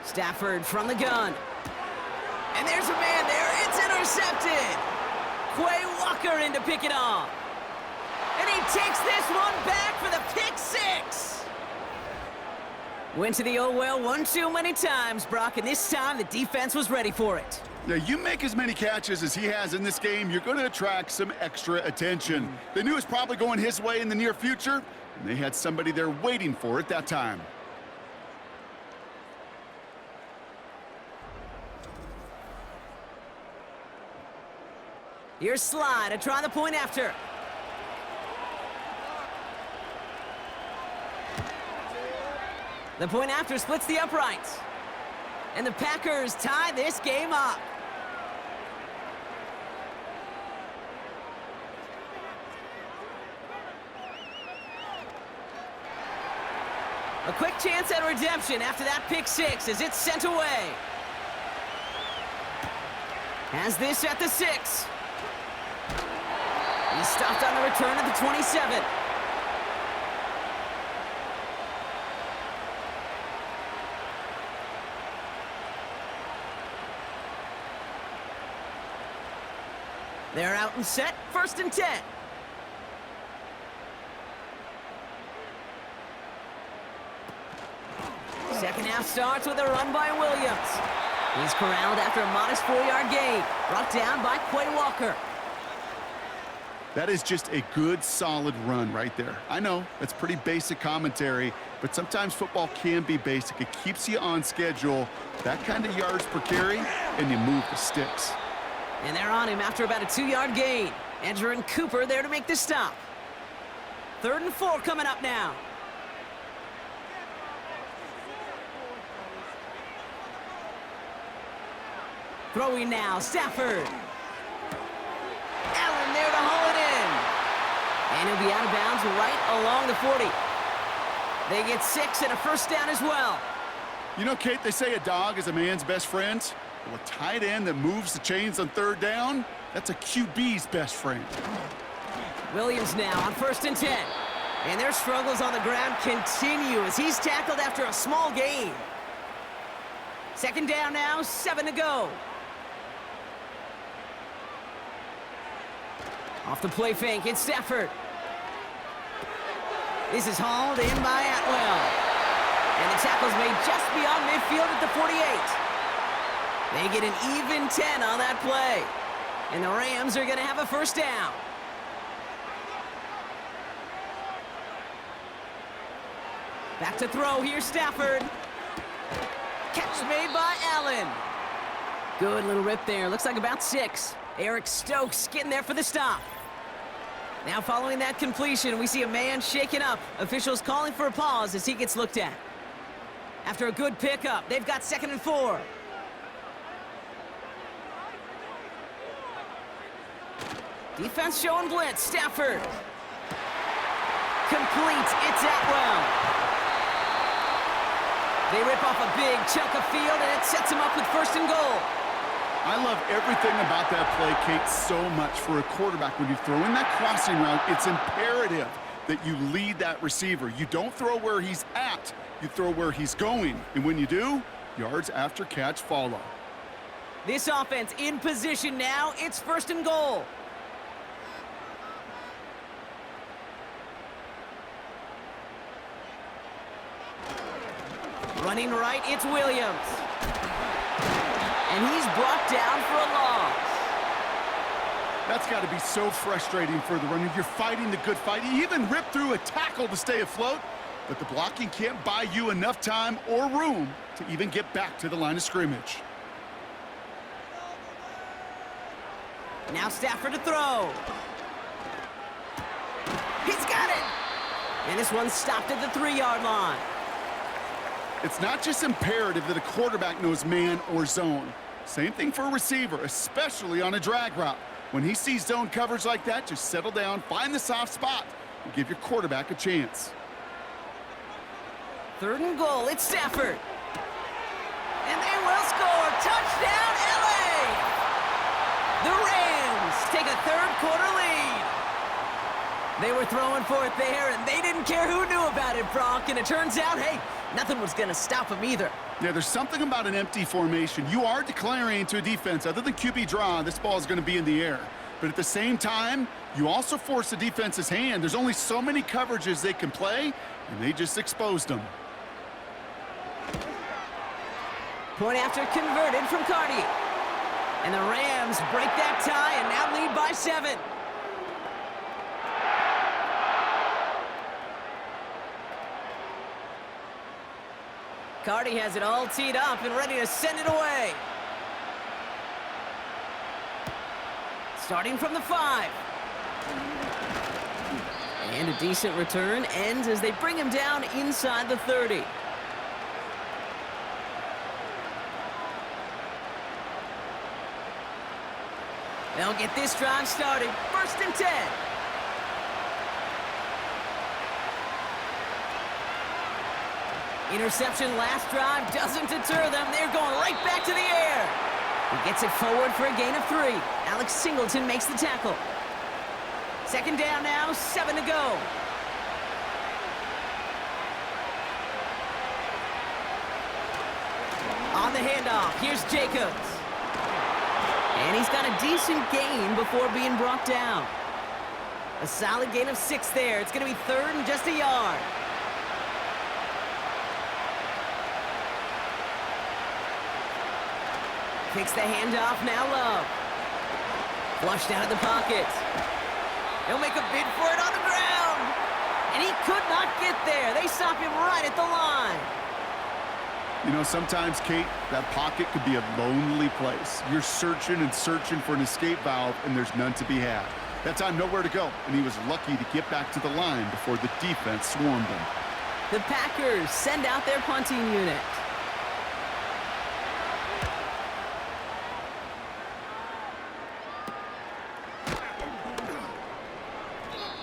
Stafford from the gun. And there's a man there. It's intercepted. Quay Walker in to pick it off. And he takes this one back for the pick 6. Went to the oh well one too many times, Brock, and this time the defense was ready for it. Now, you make as many catches as he has in this game, you're going to attract some extra attention. They knew it was probably going his way in the near future, and they had somebody there waiting for it that time. Here's Slide to try the point after. The point after splits the uprights. And the Packers tie this game up. A quick chance at redemption after that pick 6 as it's sent away. Has this at the 6. He's stopped on the return at the 27. They're out and set, 1st and 10. Second half starts with a run by Williams. He's corralled after a modest 4-yard gain, brought down by Quay Walker. That is just a good, solid run right there. I know, that's pretty basic commentary, but sometimes football can be basic. It keeps you on schedule, that kind of yards per carry, and you move the sticks. And they're on him after about a 2-yard gain. Edger and Cooper there to make the stop. 3rd and 4 coming up now. Throwing now, Stafford. Allen there to haul it in. And he'll be out of bounds right along the 40. They get 6 and a first down as well. You know, Kate, they say a dog is a man's best friend. Well, a tight end that moves the chains on 3rd down, that's a QB's best friend. Williams now on 1st and 10. And their struggles on the ground continue as he's tackled after a small gain. 2nd down now, 7 to go. Off the play fake, it's Stafford. This is hauled in by Atwell. And the tackle's made just beyond midfield at the 48. They get an even 10 on that play. And the Rams are going to have a first down. Back to throw, here's Stafford. Catch made by Allen. Good little rip there, looks like about 6. Eric Stokes getting there for the stop. Now following that completion, we see a man shaken up. Officials calling for a pause as he gets looked at. After a good pickup, they've got 2nd and 4. Defense showing blitz, Stafford. Complete, it's Atwell. They rip off a big chunk of field, and it sets them up with 1st and goal. I love everything about that play, Kate, so much for a quarterback. When you throw in that crossing route, it's imperative that you lead that receiver. You don't throw where he's at, you throw where he's going. And when you do, yards after catch follow. This offense in position now, it's 1st and goal. Running right, it's Williams. And he's brought down for a loss. That's got to be so frustrating for the runner. You're fighting the good fight. You even rip through a tackle to stay afloat, but the blocking can't buy you enough time or room to even get back to the line of scrimmage. Now Stafford to throw. He's got it! And this one's stopped at the 3-yard line. It's not just imperative that a quarterback knows man or zone. Same thing for a receiver, especially on a drag route. When he sees zone coverage like that, just settle down, find the soft spot, and give your quarterback a chance. 3rd and goal, it's Stafford. And they will score. Touchdown, LA! The Rams take a 3rd quarter lead. They were throwing for it there, and they didn't care who knew about it, Brock. And it turns out, hey, nothing was going to stop them either. Yeah, there's something about an empty formation. You are declaring to a defense, other than QB draw, this ball is going to be in the air. But at the same time, you also force the defense's hand. There's only so many coverages they can play, and they just exposed them. Point after converted from Cardi. And the Rams break that tie and now lead by 7. Cardi has it all teed up and ready to send it away. Starting from the 5. And a decent return ends as they bring him down inside the 30. They'll get this drive started. 1st and 10. Interception last drive doesn't deter them. They're going right back to the air. He gets it forward for a gain of 3. Alex Singleton makes the tackle. 2nd down now, 7 to go. On the handoff, here's Jacobs. And he's got a decent gain before being brought down. A solid gain of 6 there. It's going to be 3rd and just a yard. Kicks the handoff, now Love. Flushed out of the pocket. He'll make a bid for it on the ground. And he could not get there. They stop him right at the line. You know, sometimes, Kate, that pocket could be a lonely place. You're searching and searching for an escape valve, and there's none to be had. That time, nowhere to go, and he was lucky to get back to the line before the defense swarmed him. The Packers send out their punting unit.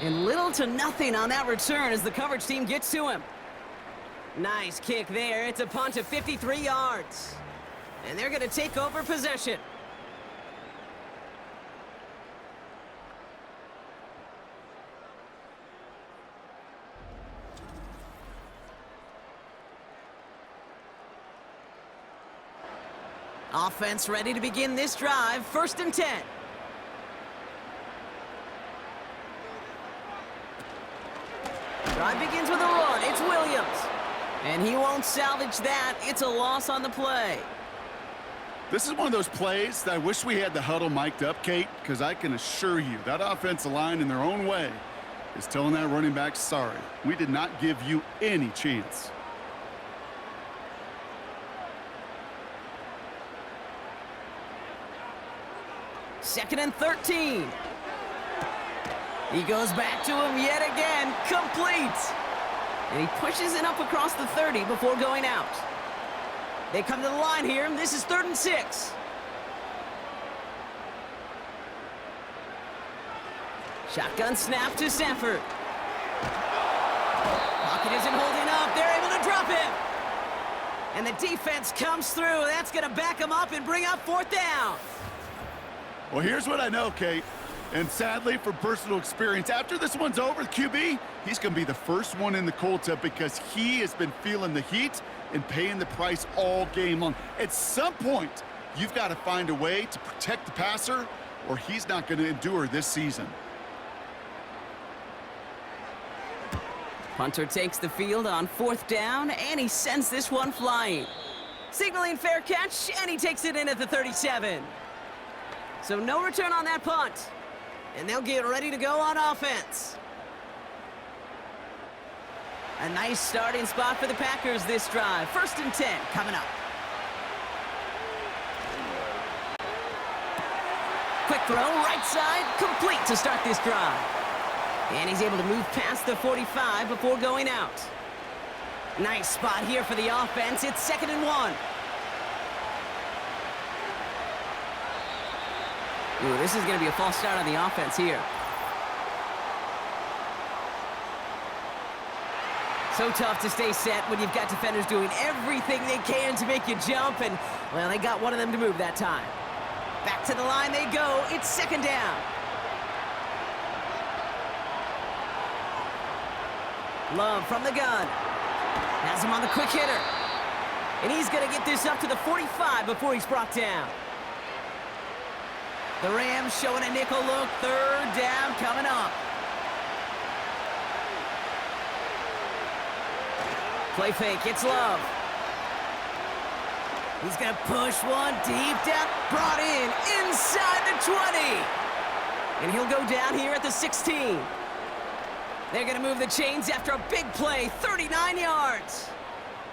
And little to nothing on that return as the coverage team gets to him. Nice kick there. It's a punt of 53 yards. And they're going to take over possession. Offense ready to begin this drive. 1st and 10. Drive begins with a run. It's Williams. And he won't salvage that. It's a loss on the play. This is one of those plays that I wish we had the huddle mic'd up, Kate, because I can assure you that offensive line in their own way is telling that running back, sorry, we did not give you any chance. Second and 13. He goes back to him yet again. Complete. And he pushes it up across the 30 before going out. They come to the line here. This is 3rd and 6. Shotgun snap to Sanford. Pocket isn't holding up. They're able to drop him. And the defense comes through. That's going to back him up and bring up 4th down. Well, here's what I know, Kate. And sadly, from personal experience, after this one's over, the QB, he's going to be the first one in the cold tub because he has been feeling the heat and paying the price all game long. At some point, you've got to find a way to protect the passer or he's not going to endure this season. Punter takes the field on 4th down, and he sends this one flying. Signaling fair catch, and he takes it in at the 37. So no return on that punt. And they'll get ready to go on offense. A nice starting spot for the Packers this drive. 1st and 10 coming up. Quick throw, right side, complete to start this drive. And he's able to move past the 45 before going out. Nice spot here for the offense. It's 2nd and 1. Ooh, this is going to be a false start on the offense here. So tough to stay set when you've got defenders doing everything they can to make you jump, and, well, they got one of them to move that time. Back to the line they go. It's 2nd down. Love from the gun. Has him on the quick hitter. And he's going to get this up to the 45 before he's brought down. The Rams showing a nickel look. 3rd down coming up. Play fake. It's Love. He's going to push one deep down. Brought in inside the 20. And he'll go down here at the 16. They're going to move the chains after a big play. 39 yards.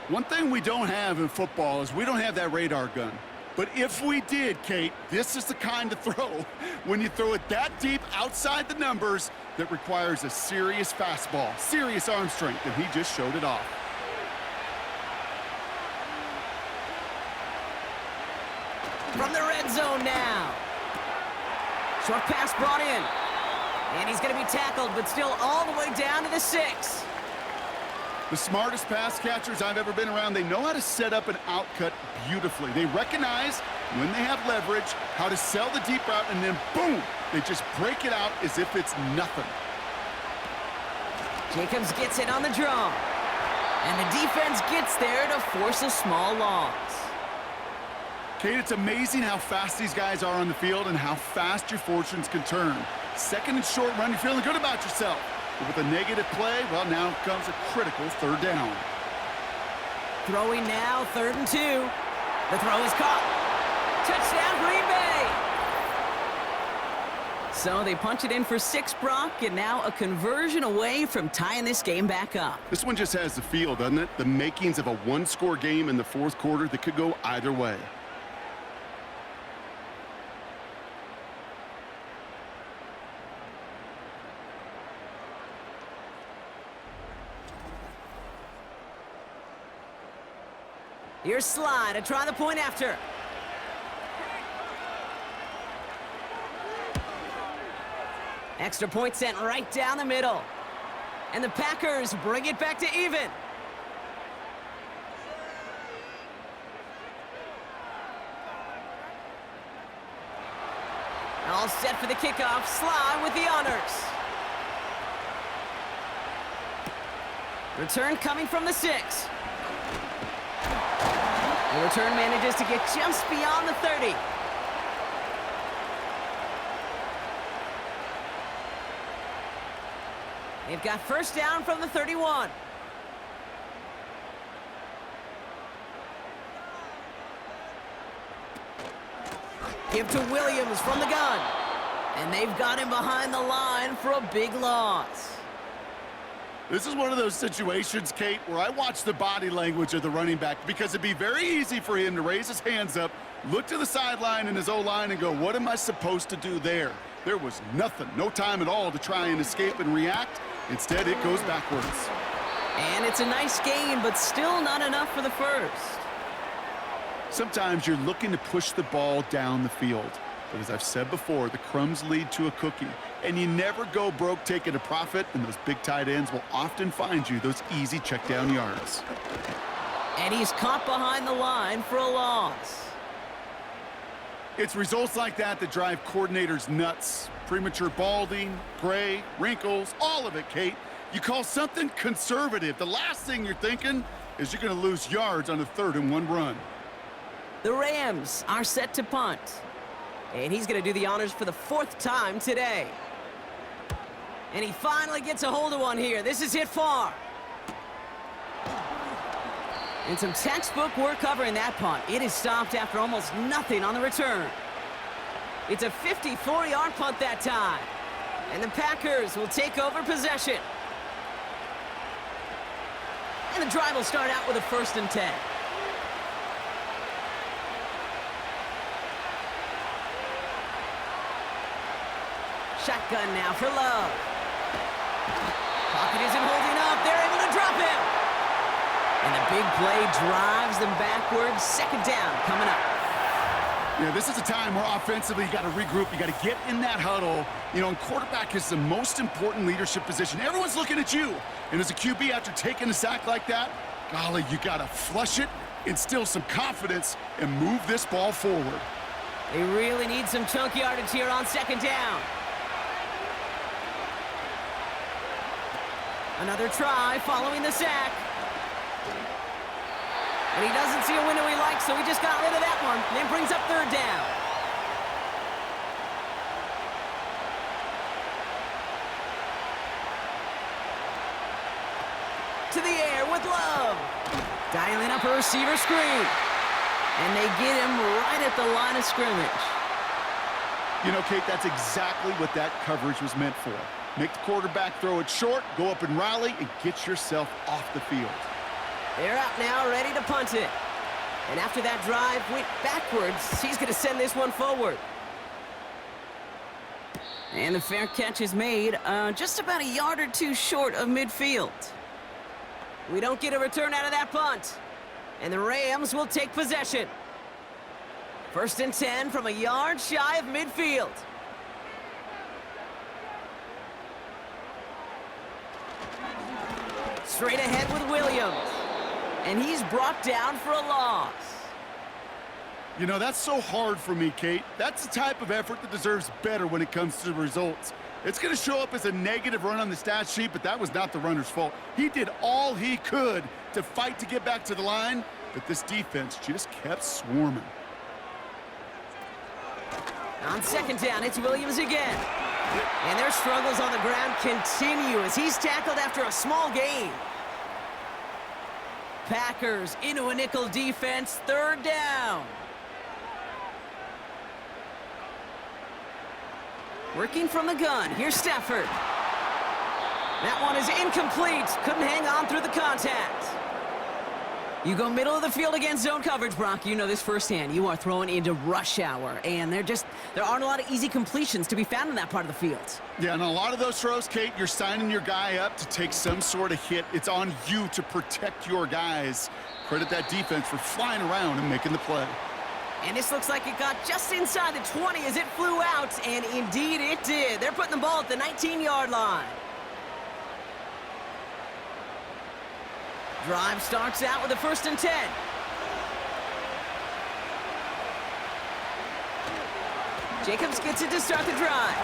One thing we don't have in football is we don't have that radar gun. But if we did, Kate, this is the kind of throw, when you throw it that deep outside the numbers, that requires a serious fastball, serious arm strength, and he just showed it off. From the red zone now. Short pass brought in. And he's going to be tackled, but still all the way down to the 6. The smartest pass catchers I've ever been around, they know how to set up an outcut beautifully. They recognize when they have leverage, how to sell the deep route, and then boom, they just break it out as if it's nothing. Jacobs gets it on the draw. And the defense gets there to force a small loss. Kate, it's amazing how fast these guys are on the field and how fast your fortunes can turn. 2nd and short run, you're feeling good about yourself. But with a negative play, well, now comes a critical 3rd down. Throwing now, 3rd and 2. The throw is caught. Touchdown, Green Bay. So they punch it in for 6, Brock, and now a conversion away from tying this game back up. This one just has the feel, doesn't it? The makings of a one-score game in the fourth quarter that could go either way. Here's Sly to try the point after. Extra point sent right down the middle. And the Packers bring it back to even. All set for the kickoff. Sly with the honors. Return coming from the 6. The return manages to get just beyond the 30. They've got first down from the 31. Give to Williams from the gun. And they've got him behind the line for a big loss. This is one of those situations, Kate, where I watch the body language of the running back because it'd be very easy for him to raise his hands up, look to the sideline in his O-line and go, what am I supposed to do there? There was nothing, no time at all to try and escape and react. Instead, it goes backwards. And it's a nice gain, but still not enough for the first. Sometimes you're looking to push the ball down the field. But as I've said before, the crumbs lead to a cookie. And you never go broke taking a profit, and those big tight ends will often find you those easy check down yards. And he's caught behind the line for a loss. It's results like that that drive coordinators nuts. Premature balding, gray, wrinkles, all of it, Kate. You call something conservative. The last thing you're thinking is you're going to lose yards on a 3rd and 1 run. The Rams are set to punt. And he's going to do the honors for the 4th time today. And he finally gets a hold of one here. This is hit far. And some textbook work covering that punt. It is stopped after almost nothing on the return. It's a 54-yard punt that time. And the Packers will take over possession. And the drive will start out with a 1st and 10. Shotgun now for Love. Pocket isn't holding up. They're able to drop him. And the big play drives them backwards. 2nd down coming up. Yeah, this is a time where offensively you got to regroup. You got to get in that huddle. You know, and quarterback is the most important leadership position. Everyone's looking at you. And as a QB, after taking a sack like that, golly, you got to flush it, instill some confidence, and move this ball forward. They really need some chunk yardage here on 2nd down. Another try following the sack. And he doesn't see a window he likes, so he just got rid of that one. And then brings up 3rd down. To the air with Love. Dialing up a receiver screen. And they get him right at the line of scrimmage. You know, Kate, that's exactly what that coverage was meant for. Make the quarterback throw it short, go up and rally, and get yourself off the field. They're out now, ready to punt it. And after that drive went backwards, he's going to send this one forward. And the fair catch is made just about a yard or two short of midfield. We don't get a return out of that punt. And the Rams will take possession. 1st and 10 from a yard shy of midfield. Straight ahead with Williams. And he's brought down for a loss. You know, that's so hard for me, Kate. That's the type of effort that deserves better when it comes to the results. It's going to show up as a negative run on the stat sheet, but that was not the runner's fault. He did all he could to fight to get back to the line, but this defense just kept swarming. On 2nd down, it's Williams again. And their struggles on the ground continue as he's tackled after a small gain. Packers into a nickel defense, 3rd down. Working from the gun. Here's Stafford. That one is incomplete. Couldn't hang on through the contact. You go middle of the field against zone coverage, Brock. You know this firsthand. You are throwing into rush hour, and there aren't a lot of easy completions to be found in that part of the field. Yeah, and a lot of those throws, Kate, you're signing your guy up to take some sort of hit. It's on you to protect your guys. Credit that defense for flying around and making the play. And this looks like it got just inside the 20 as it flew out, and indeed it did. They're putting the ball at the 19-yard line. Drive starts out with a 1st and 10. Jacobs gets it to start the drive.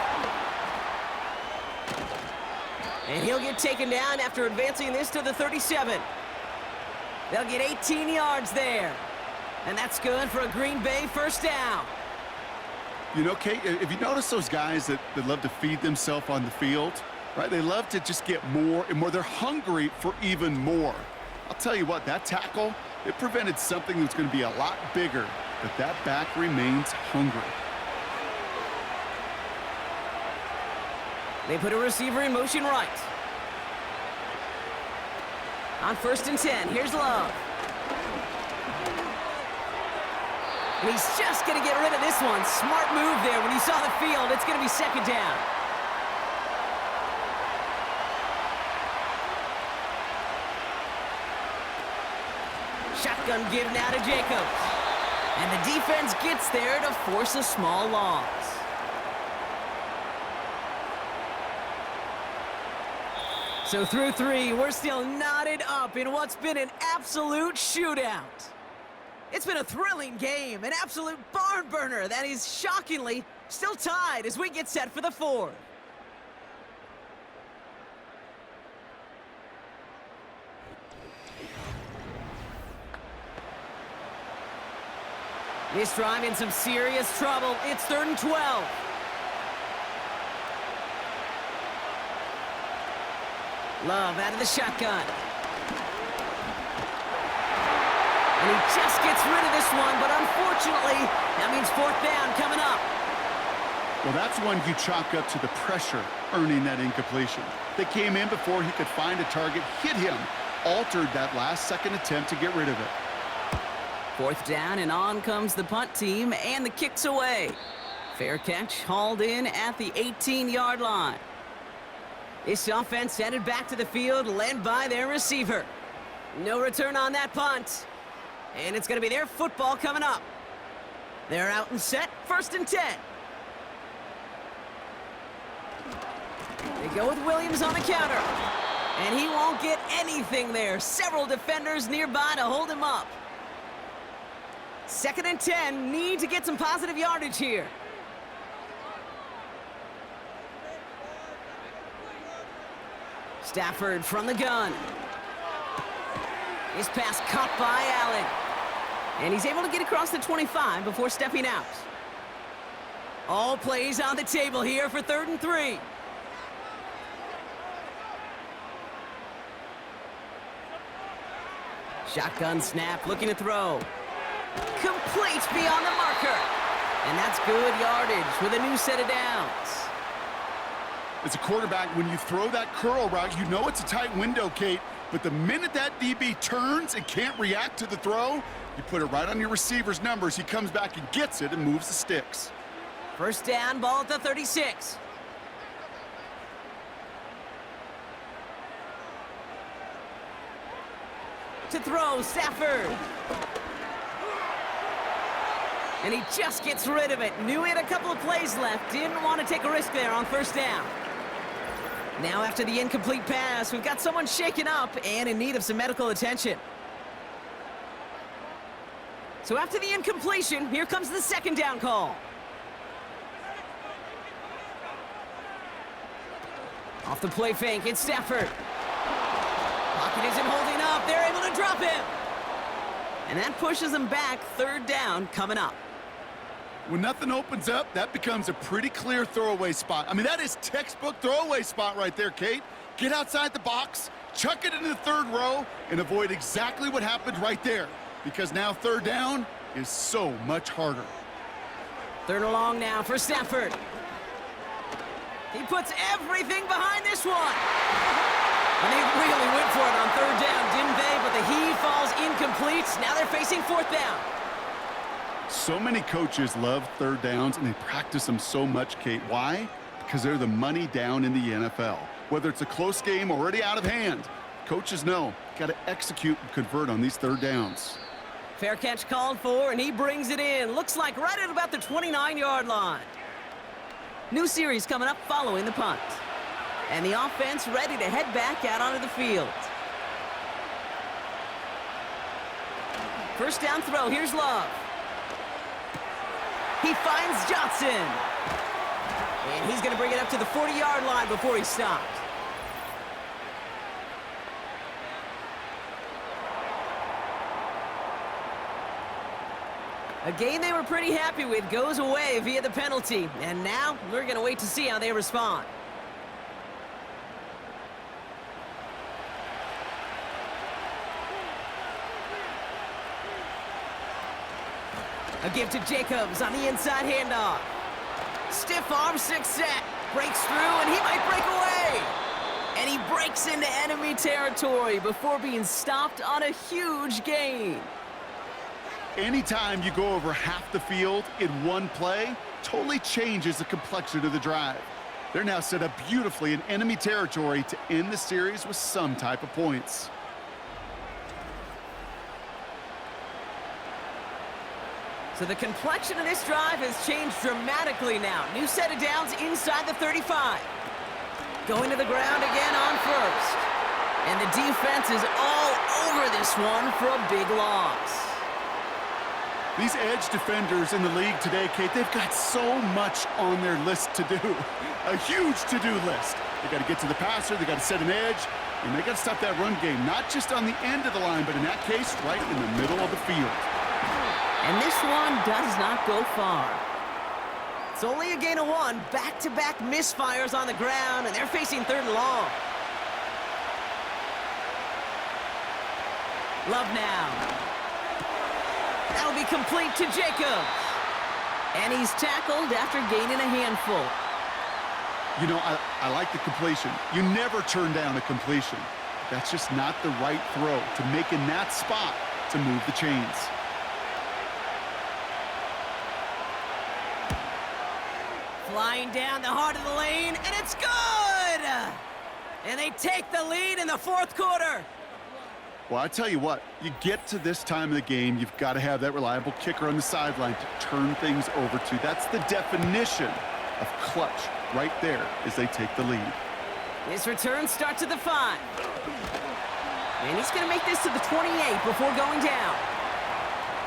And he'll get taken down after advancing this to the 37. They'll get 18 yards there. And that's good for a Green Bay 1st down. You know, Kate, if you notice those guys that love to feed themselves on the field, right? They love to just get more and more. They're hungry for even more. I'll tell you what, that tackle, it prevented something that's going to be a lot bigger, but that back remains hungry. They put a receiver in motion right. On 1st and 10, here's Love. And he's just going to get rid of this one. Smart move there. When you saw the field, it's going to be 2nd down. Shotgun give now to Jacobs. And the defense gets there to force a small loss. So through 3, we're still knotted up in what's been an absolute shootout. It's been a thrilling game, an absolute barn burner that is shockingly still tied as we get set for the 4th. This drive in some serious trouble. It's 3rd and 12. Love out of the shotgun. And he just gets rid of this one, but unfortunately, that means 4th down coming up. Well, that's one you chalk up to the pressure earning that incompletion. They came in before he could find a target, hit him, altered that last-second attempt to get rid of it. 4th down, and on comes the punt team, and the kick's away. Fair catch, hauled in at the 18-yard line. This offense headed back to the field, led by their receiver. No return on that punt. And it's going to be their football coming up. They're out and set, 1st and 10. They go with Williams on the counter. And he won't get anything there. Several defenders nearby to hold him up. 2nd and 10, need to get some positive yardage here. Stafford from the gun. His pass caught by Allen. And he's able to get across the 25 before stepping out. All plays on the table here for 3rd and 3. Shotgun snap, looking to throw. Complete beyond the marker. And that's good yardage with a new set of downs. As a quarterback, when you throw that curl route, you know it's a tight window, Kate. But the minute that DB turns and can't react to the throw, you put it right on your receiver's numbers. He comes back and gets it and moves the sticks. 1st down, ball at the 36. To throw, Stafford. And he just gets rid of it. Knew he had a couple of plays left. Didn't want to take a risk there on 1st down. Now after the incomplete pass, we've got someone shaken up and in need of some medical attention. So after the incompletion, here comes the 2nd down call. Off the play fake, it's Stafford. Pocket isn't holding up. They're able to drop him. And that pushes them back. 3rd down coming up. When nothing opens up, that becomes a pretty clear throwaway spot. I mean, that is textbook throwaway spot right there, Kate. Get outside the box, chuck it into the 3rd row, and avoid exactly what happened right there. Because now 3rd down is so much harder. 3rd and long now for Stafford. He puts everything behind this one. And they really went for it on third down, didn't they? But the heave falls incomplete. Now they're facing fourth down. So many coaches love third downs, and they practice them so much, Kate. Why? Because they're the money down in the NFL. Whether it's a close game already out of hand, coaches know, got to execute and convert on these third downs. Fair catch called for, and he brings it in. Looks like right at about the 29-yard line. New series coming up following the punt. And the offense ready to head back out onto the field. First down throw, here's Love. He finds Johnson. And he's going to bring it up to the 40-yard line before he stopped. A game they were pretty happy with goes away via the penalty. And now we're going to wait to see how they respond. A give to Jacobs on the inside handoff. Stiff arm success. Breaks through, and he might break away. And he breaks into enemy territory before being stopped on a huge gain. Anytime you go over half the field in one play, totally changes the complexion of the drive. They're now set up beautifully in enemy territory to end the series with some type of points. So the complexion of this drive has changed dramatically now. New set of downs inside the 35. Going to the ground again on first. And the defense is all over this one for a big loss. These edge defenders in the league today, Kate, they've got so much on their list to do. A huge to-do list. They got to get to the passer, they got to set an edge, and they got to stop that run game, not just on the end of the line, but in that case, right in the middle of the field. And this one does not go far. It's only a gain of one. Back-to-back misfires on the ground, and they're facing third and long. Love now. That'll be complete to Jacobs. And he's tackled after gaining a handful. You know, I like the completion. You never turn down a completion. That's just not the right throw to make in that spot to move the chains. Flying down the heart of the lane, and it's good! And they take the lead in the fourth quarter. Well, I tell you what, you get to this time of the game, you've got to have that reliable kicker on the sideline to turn things over to. That's the definition of clutch right there as they take the lead. His return starts at the 5. And he's going to make this to the 28 before going down.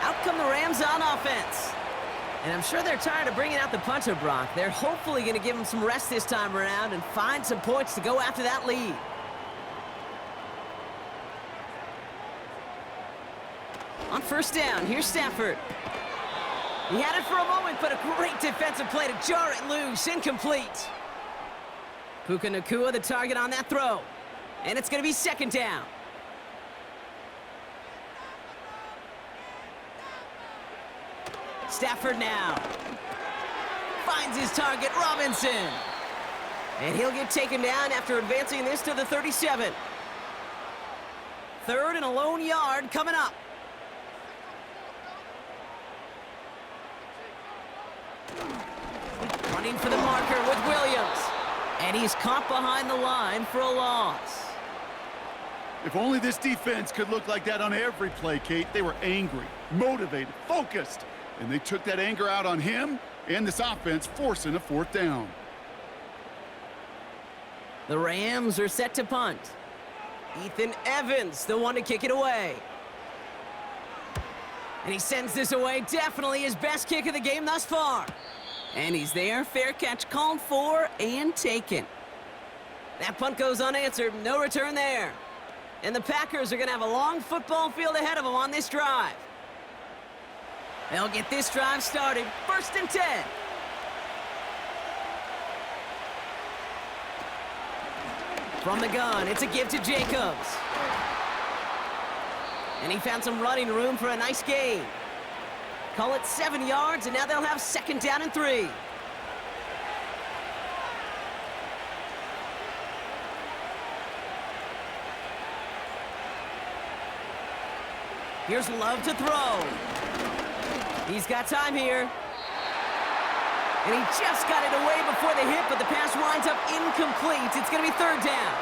Out come the Rams on offense. And I'm sure they're tired of bringing out the punter, Brock. They're hopefully going to give him some rest this time around and find some points to go after that lead. On first down, here's Stafford. He had it for a moment, but a great defensive play to jar it loose. Incomplete. Puka Nacua, the target on that throw. And it's going to be second down. Stafford now. Finds his target, Robinson. And he'll get taken down after advancing this to the 37. Third and a lone yard coming up. Running for the marker with Williams. And he's caught behind the line for a loss. If only this defense could look like that on every play, Kate. They were angry, motivated, focused. And they took that anger out on him and this offense, forcing a fourth down. The Rams are set to punt. Ethan Evans, the one to kick it away. And he sends this away. Definitely his best kick of the game thus far. And he's there. Fair catch called for and taken. That punt goes unanswered. No return there. And the Packers are going to have a long football field ahead of them on this drive. They'll get this drive started. First and 10. From the gun, it's a give to Jacobs. And he found some running room for a nice gain. Call it 7 yards, and now they'll have second down and 3. Here's Love to throw. He's got time here. And he just got it away before the hit, but the pass winds up incomplete. It's going to be third down.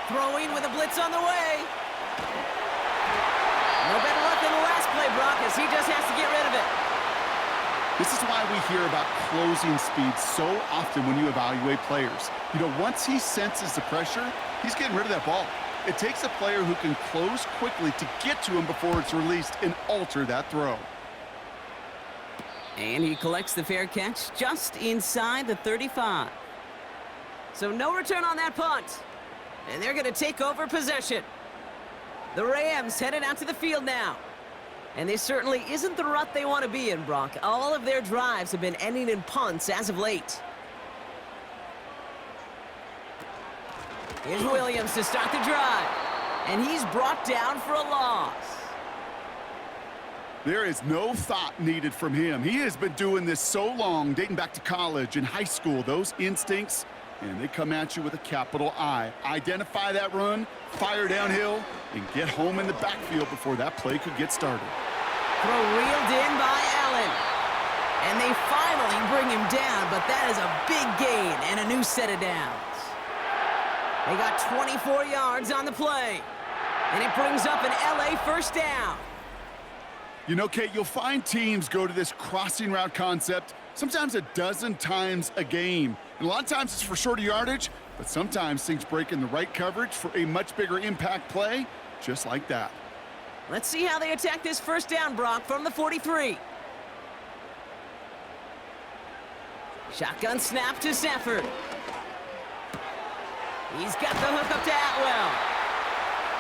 Throwing with a blitz on the way. No better luck than the last play, Brock, as he just has to get rid of it. This is why we hear about closing speed so often when you evaluate players. You know, once he senses the pressure, he's getting rid of that ball. It takes a player who can close quickly to get to him before it's released and alter that throw. And he collects the fair catch just inside the 35. So no return on that punt. And they're going to take over possession. The Rams headed out to the field now. And this certainly isn't the rut they want to be in, Brock. All of their drives have been ending in punts as of late. Here's Williams to start the drive. And he's brought down for a loss. There is no thought needed from him. He has been doing this so long, dating back to college and high school. Those instincts, and they come at you with a capital I. Identify that run, fire downhill, and get home in the backfield before that play could get started. Throw reeled in by Allen. And they finally bring him down, but that is a big gain and a new set of downs. They got 24 yards on the play. And it brings up an LA first down. You know, Kate, you'll find teams go to this crossing route concept sometimes a dozen times a game. And a lot of times it's for shorter yardage, but sometimes things break in the right coverage for a much bigger impact play, just like that. Let's see how they attack this first down, Brock, from the 43. Shotgun snap to Stafford. He's got the hook up to Atwell.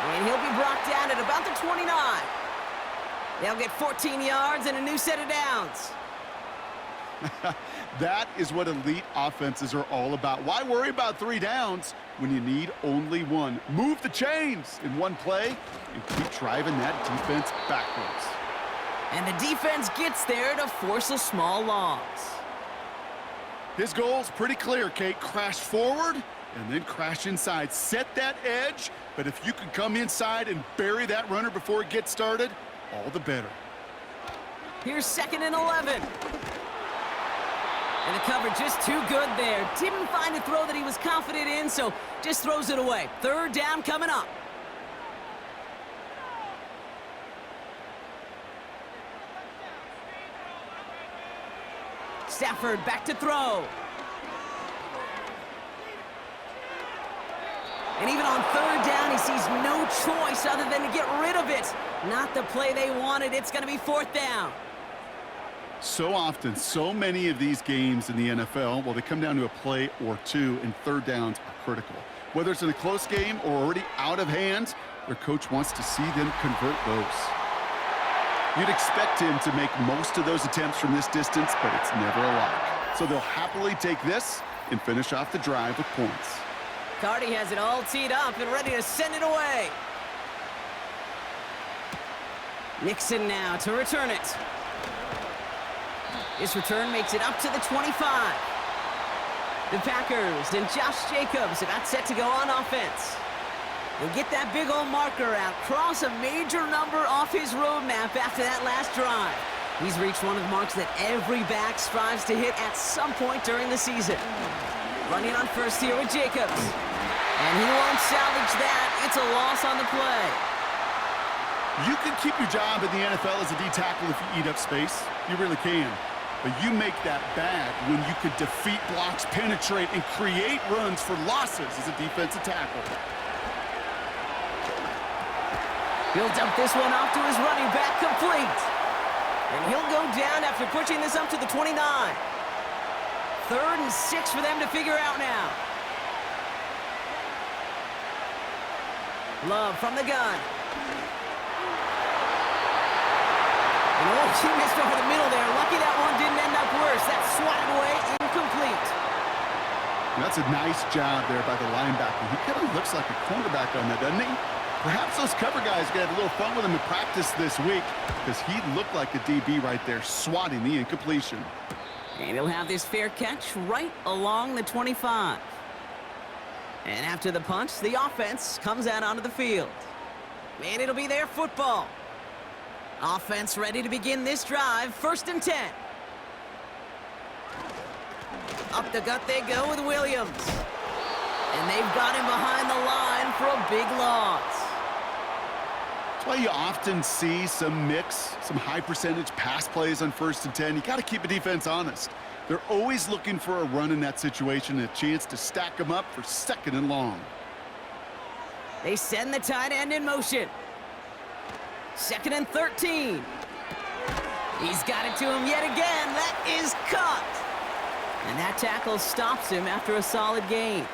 And he'll be brought down at about the 29. They'll get 14 yards and a new set of downs. That is what elite offenses are all about. Why worry about 3 downs when you need only 1? Move the chains in one play and keep driving that defense backwards. And the defense gets there to force a small loss. His goal's pretty clear, Kate. Crash forward and then crash inside. Set that edge, but if you can come inside and bury that runner before it gets started, all the better. Here's 2nd and 11. And the coverage just too good there. Didn't find a throw that he was confident in, so just throws it away. Third down coming up. Stafford back to throw. And even on third down, he sees no choice other than to get rid of it. Not the play they wanted. It's going to be 4th down. So often, so many of these games in the NFL, well, they come down to a play or two, and third downs are critical. Whether it's in a close game or already out of hand, their coach wants to see them convert those. You'd expect him to make most of those attempts from this distance, but it's never a lock. So they'll happily take this and finish off the drive with points. Cardi has it all teed up and ready to send it away. Nixon now to return it. This return makes it up to the 25. The Packers and Josh Jacobs about set to go on offense. And get that big old marker out. Cross a major number off his roadmap after that last drive. He's reached one of the marks that every back strives to hit at some point during the season. Running on first here with Jacobs. And he won't salvage that. It's a loss on the play. You can keep your job in the NFL as a D tackle if you eat up space. You really can. But you make that bad when you could defeat blocks, penetrate, and create runs for losses as a defensive tackle. He'll dump this one off to his running back, complete. And he'll go down after pushing this up to the 29. 3rd and 6 for them to figure out now. Love from the gun. And oh, she missed over the middle there. Lucky that one didn't end up worse. That's swatted away, incomplete. That's a nice job there by the linebacker. He kind of looks like a cornerback on that, doesn't he? Perhaps those cover guys are going to have a little fun with him in practice this week because he looked like a DB right there, swatting the incompletion. And he'll have this fair catch right along the 25. And after the punch, the offense comes out onto the field. And it'll be their football. Offense ready to begin this drive. 1st and 10. Up the gut they go with Williams. And they've got him behind the line for a big loss. That's why you often see some mix, some high percentage pass plays on 1st and 10. You got to keep a defense honest. They're always looking for a run in that situation, a chance to stack them up for 2nd and long. They send the tight end in motion. 2nd and 13. He's got it to him yet again. That is caught. And that tackle stops him after a solid gain.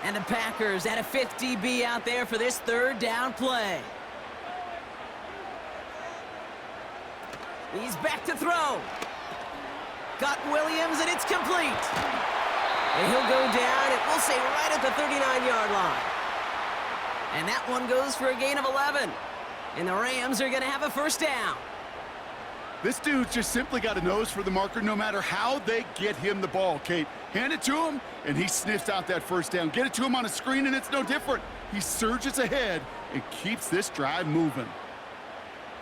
And the Packers at a 5th DB out there for this 3rd down play. He's back to throw. Got Williams, and it's complete. And he'll go down, and we'll say right at the 39-yard line. And that one goes for a gain of 11. And the Rams are going to have a 1st down. This dude just simply got a nose for the marker no matter how they get him the ball, Kate. Hand it to him, and he sniffs out that 1st down. Get it to him on a screen, and it's no different. He surges ahead and keeps this drive moving.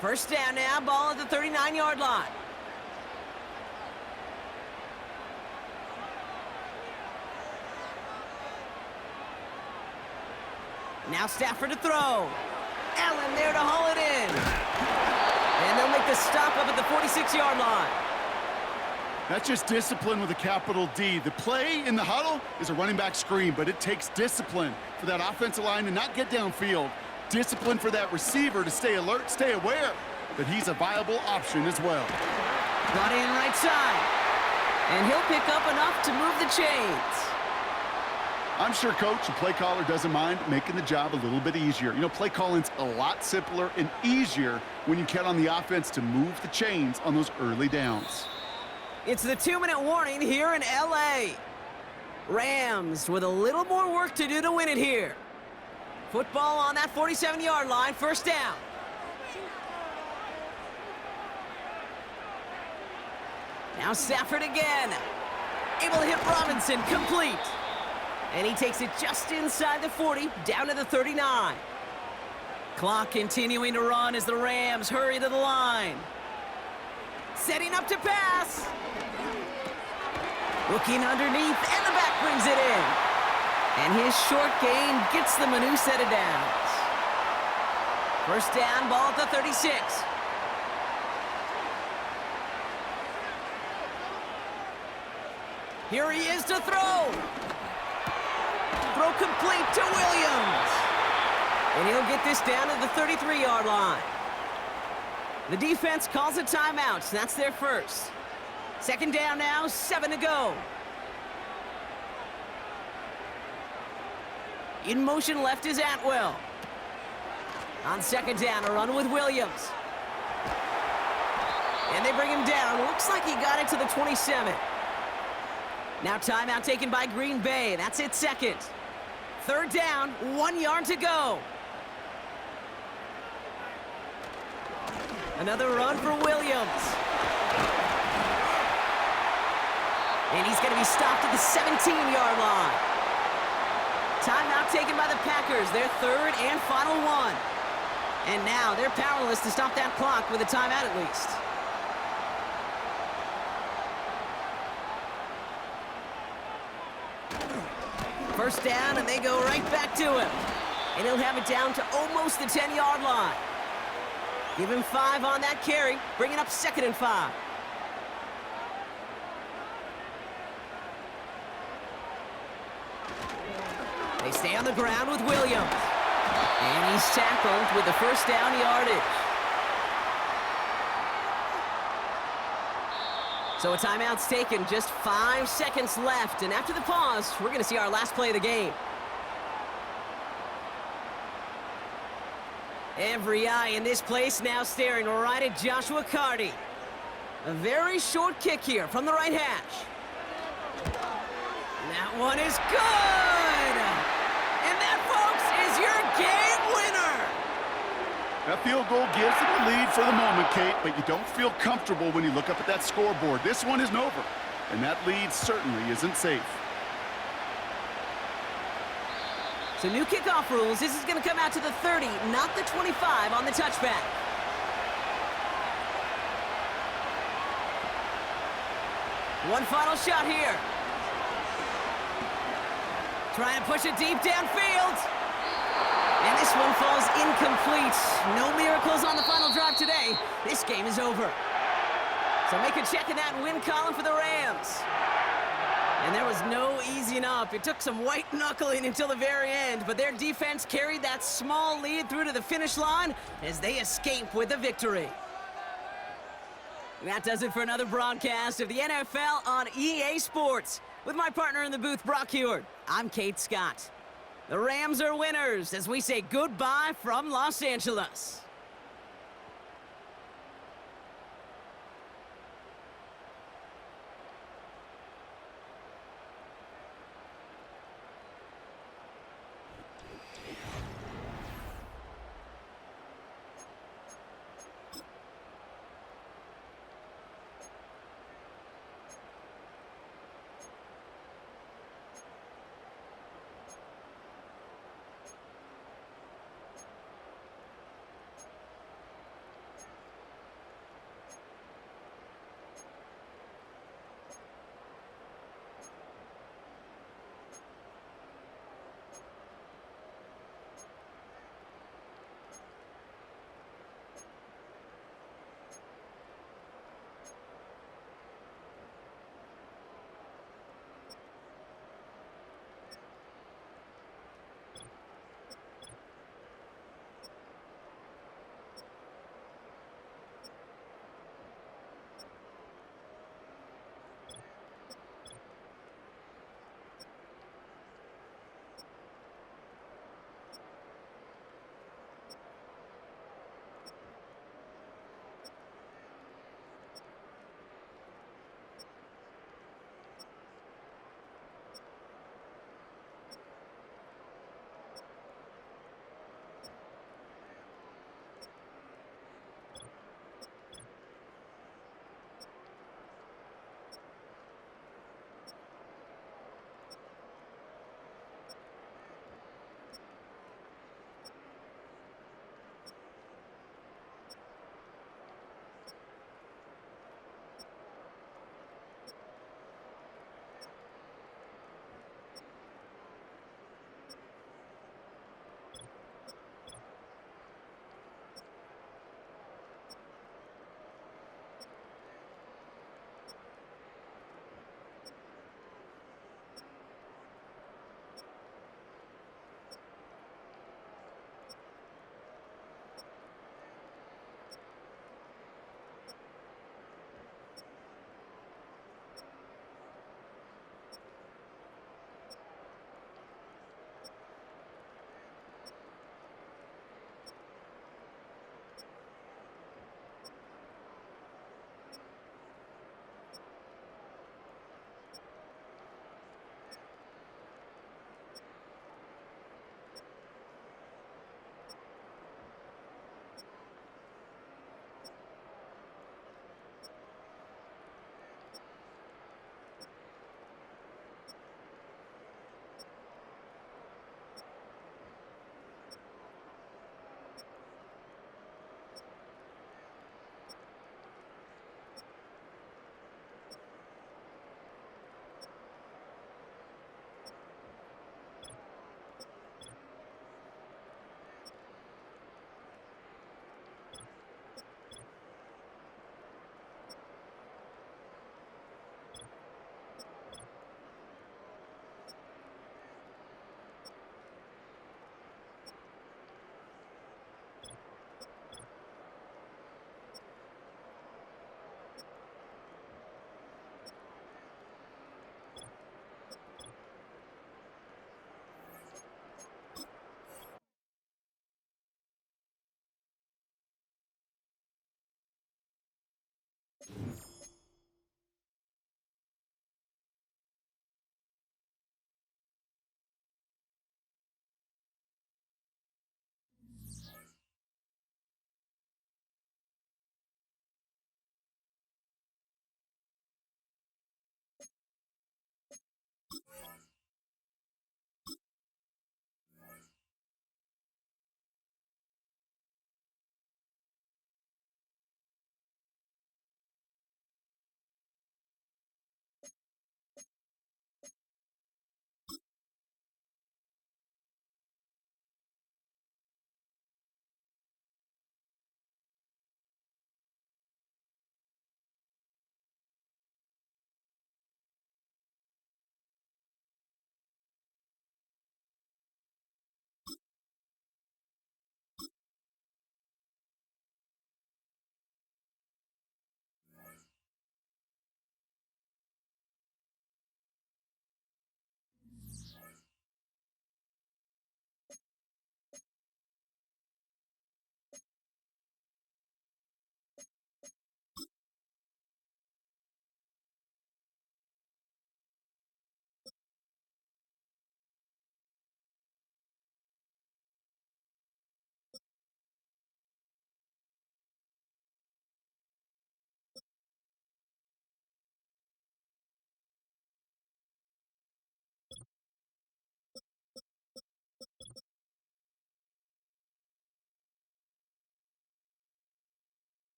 1st down now, ball at the 39-yard line. Now Stafford to throw. Allen there to haul it in. And they'll make the stop up at the 46-yard line. That's just discipline with a capital D. The play in the huddle is a running back screen, but it takes discipline for that offensive line to not get downfield. Discipline for that receiver to stay alert, stay aware that he's a viable option as well. Brought in right side. And he'll pick up enough to move the chains. I'm sure coach and play caller doesn't mind making the job a little bit easier. You know, play calling's a lot simpler and easier when you count on the offense to move the chains on those early downs. It's the 2-minute warning here in L.A. Rams with a little more work to do to win it here. Football on that 47-yard line, 1st down. Now Stafford again. Able to hit Robinson, complete. And he takes it just inside the 40, down to the 39. Clock continuing to run as the Rams hurry to the line. Setting up to pass. Looking underneath, and the back brings it in. And his short gain gets them a new set of downs. 1st down, ball at the 36. Here he is to throw. Throw complete to Williams. And he'll get this down to the 33-yard line. The defense calls a timeout, so that's their 1st. 2nd down now, 7 to go. In motion left is Atwell. On 2nd down, a run with Williams. And they bring him down. Looks like he got it to the 27. Now timeout taken by Green Bay. That's it, 2nd. 3rd down, 1 yard to go. Another run for Williams. And he's going to be stopped at the 17-yard line. Timeout taken by the Packers, their 3rd and final one. And now they're powerless to stop that clock with a timeout at least. First down, and they go right back to him. And he'll have it down to almost the 10-yard line. Give him 5 on that carry, bringing up 2nd and 5. They stay on the ground with Williams. And he's tackled with the 1st down yardage. So a timeout's taken, just 5 seconds left. And after the pause, we're going to see our last play of the game. Every eye in this place now staring right at Joshua Carty. A very short kick here from the right hash. That one is good! And that, folks, is your game winner! That field goal gives them the lead for the moment, Kate, but you don't feel comfortable when you look up at that scoreboard. This one isn't over, and that lead certainly isn't safe. So new kickoff rules. This is going to come out to the 30, not the 25 on the touchback. One final shot here. Trying to push it deep downfield. And this one falls incomplete. No miracles on the final drive today. This game is over. So make a check in that win column for the Rams. And there was no easing up. It took some white knuckling until the very end, but their defense carried that small lead through to the finish line as they escape with a victory. And that does it for another broadcast of the NFL on EA Sports. With my partner in the booth, Brock Heward, I'm Kate Scott. The Rams are winners as we say goodbye from Los Angeles.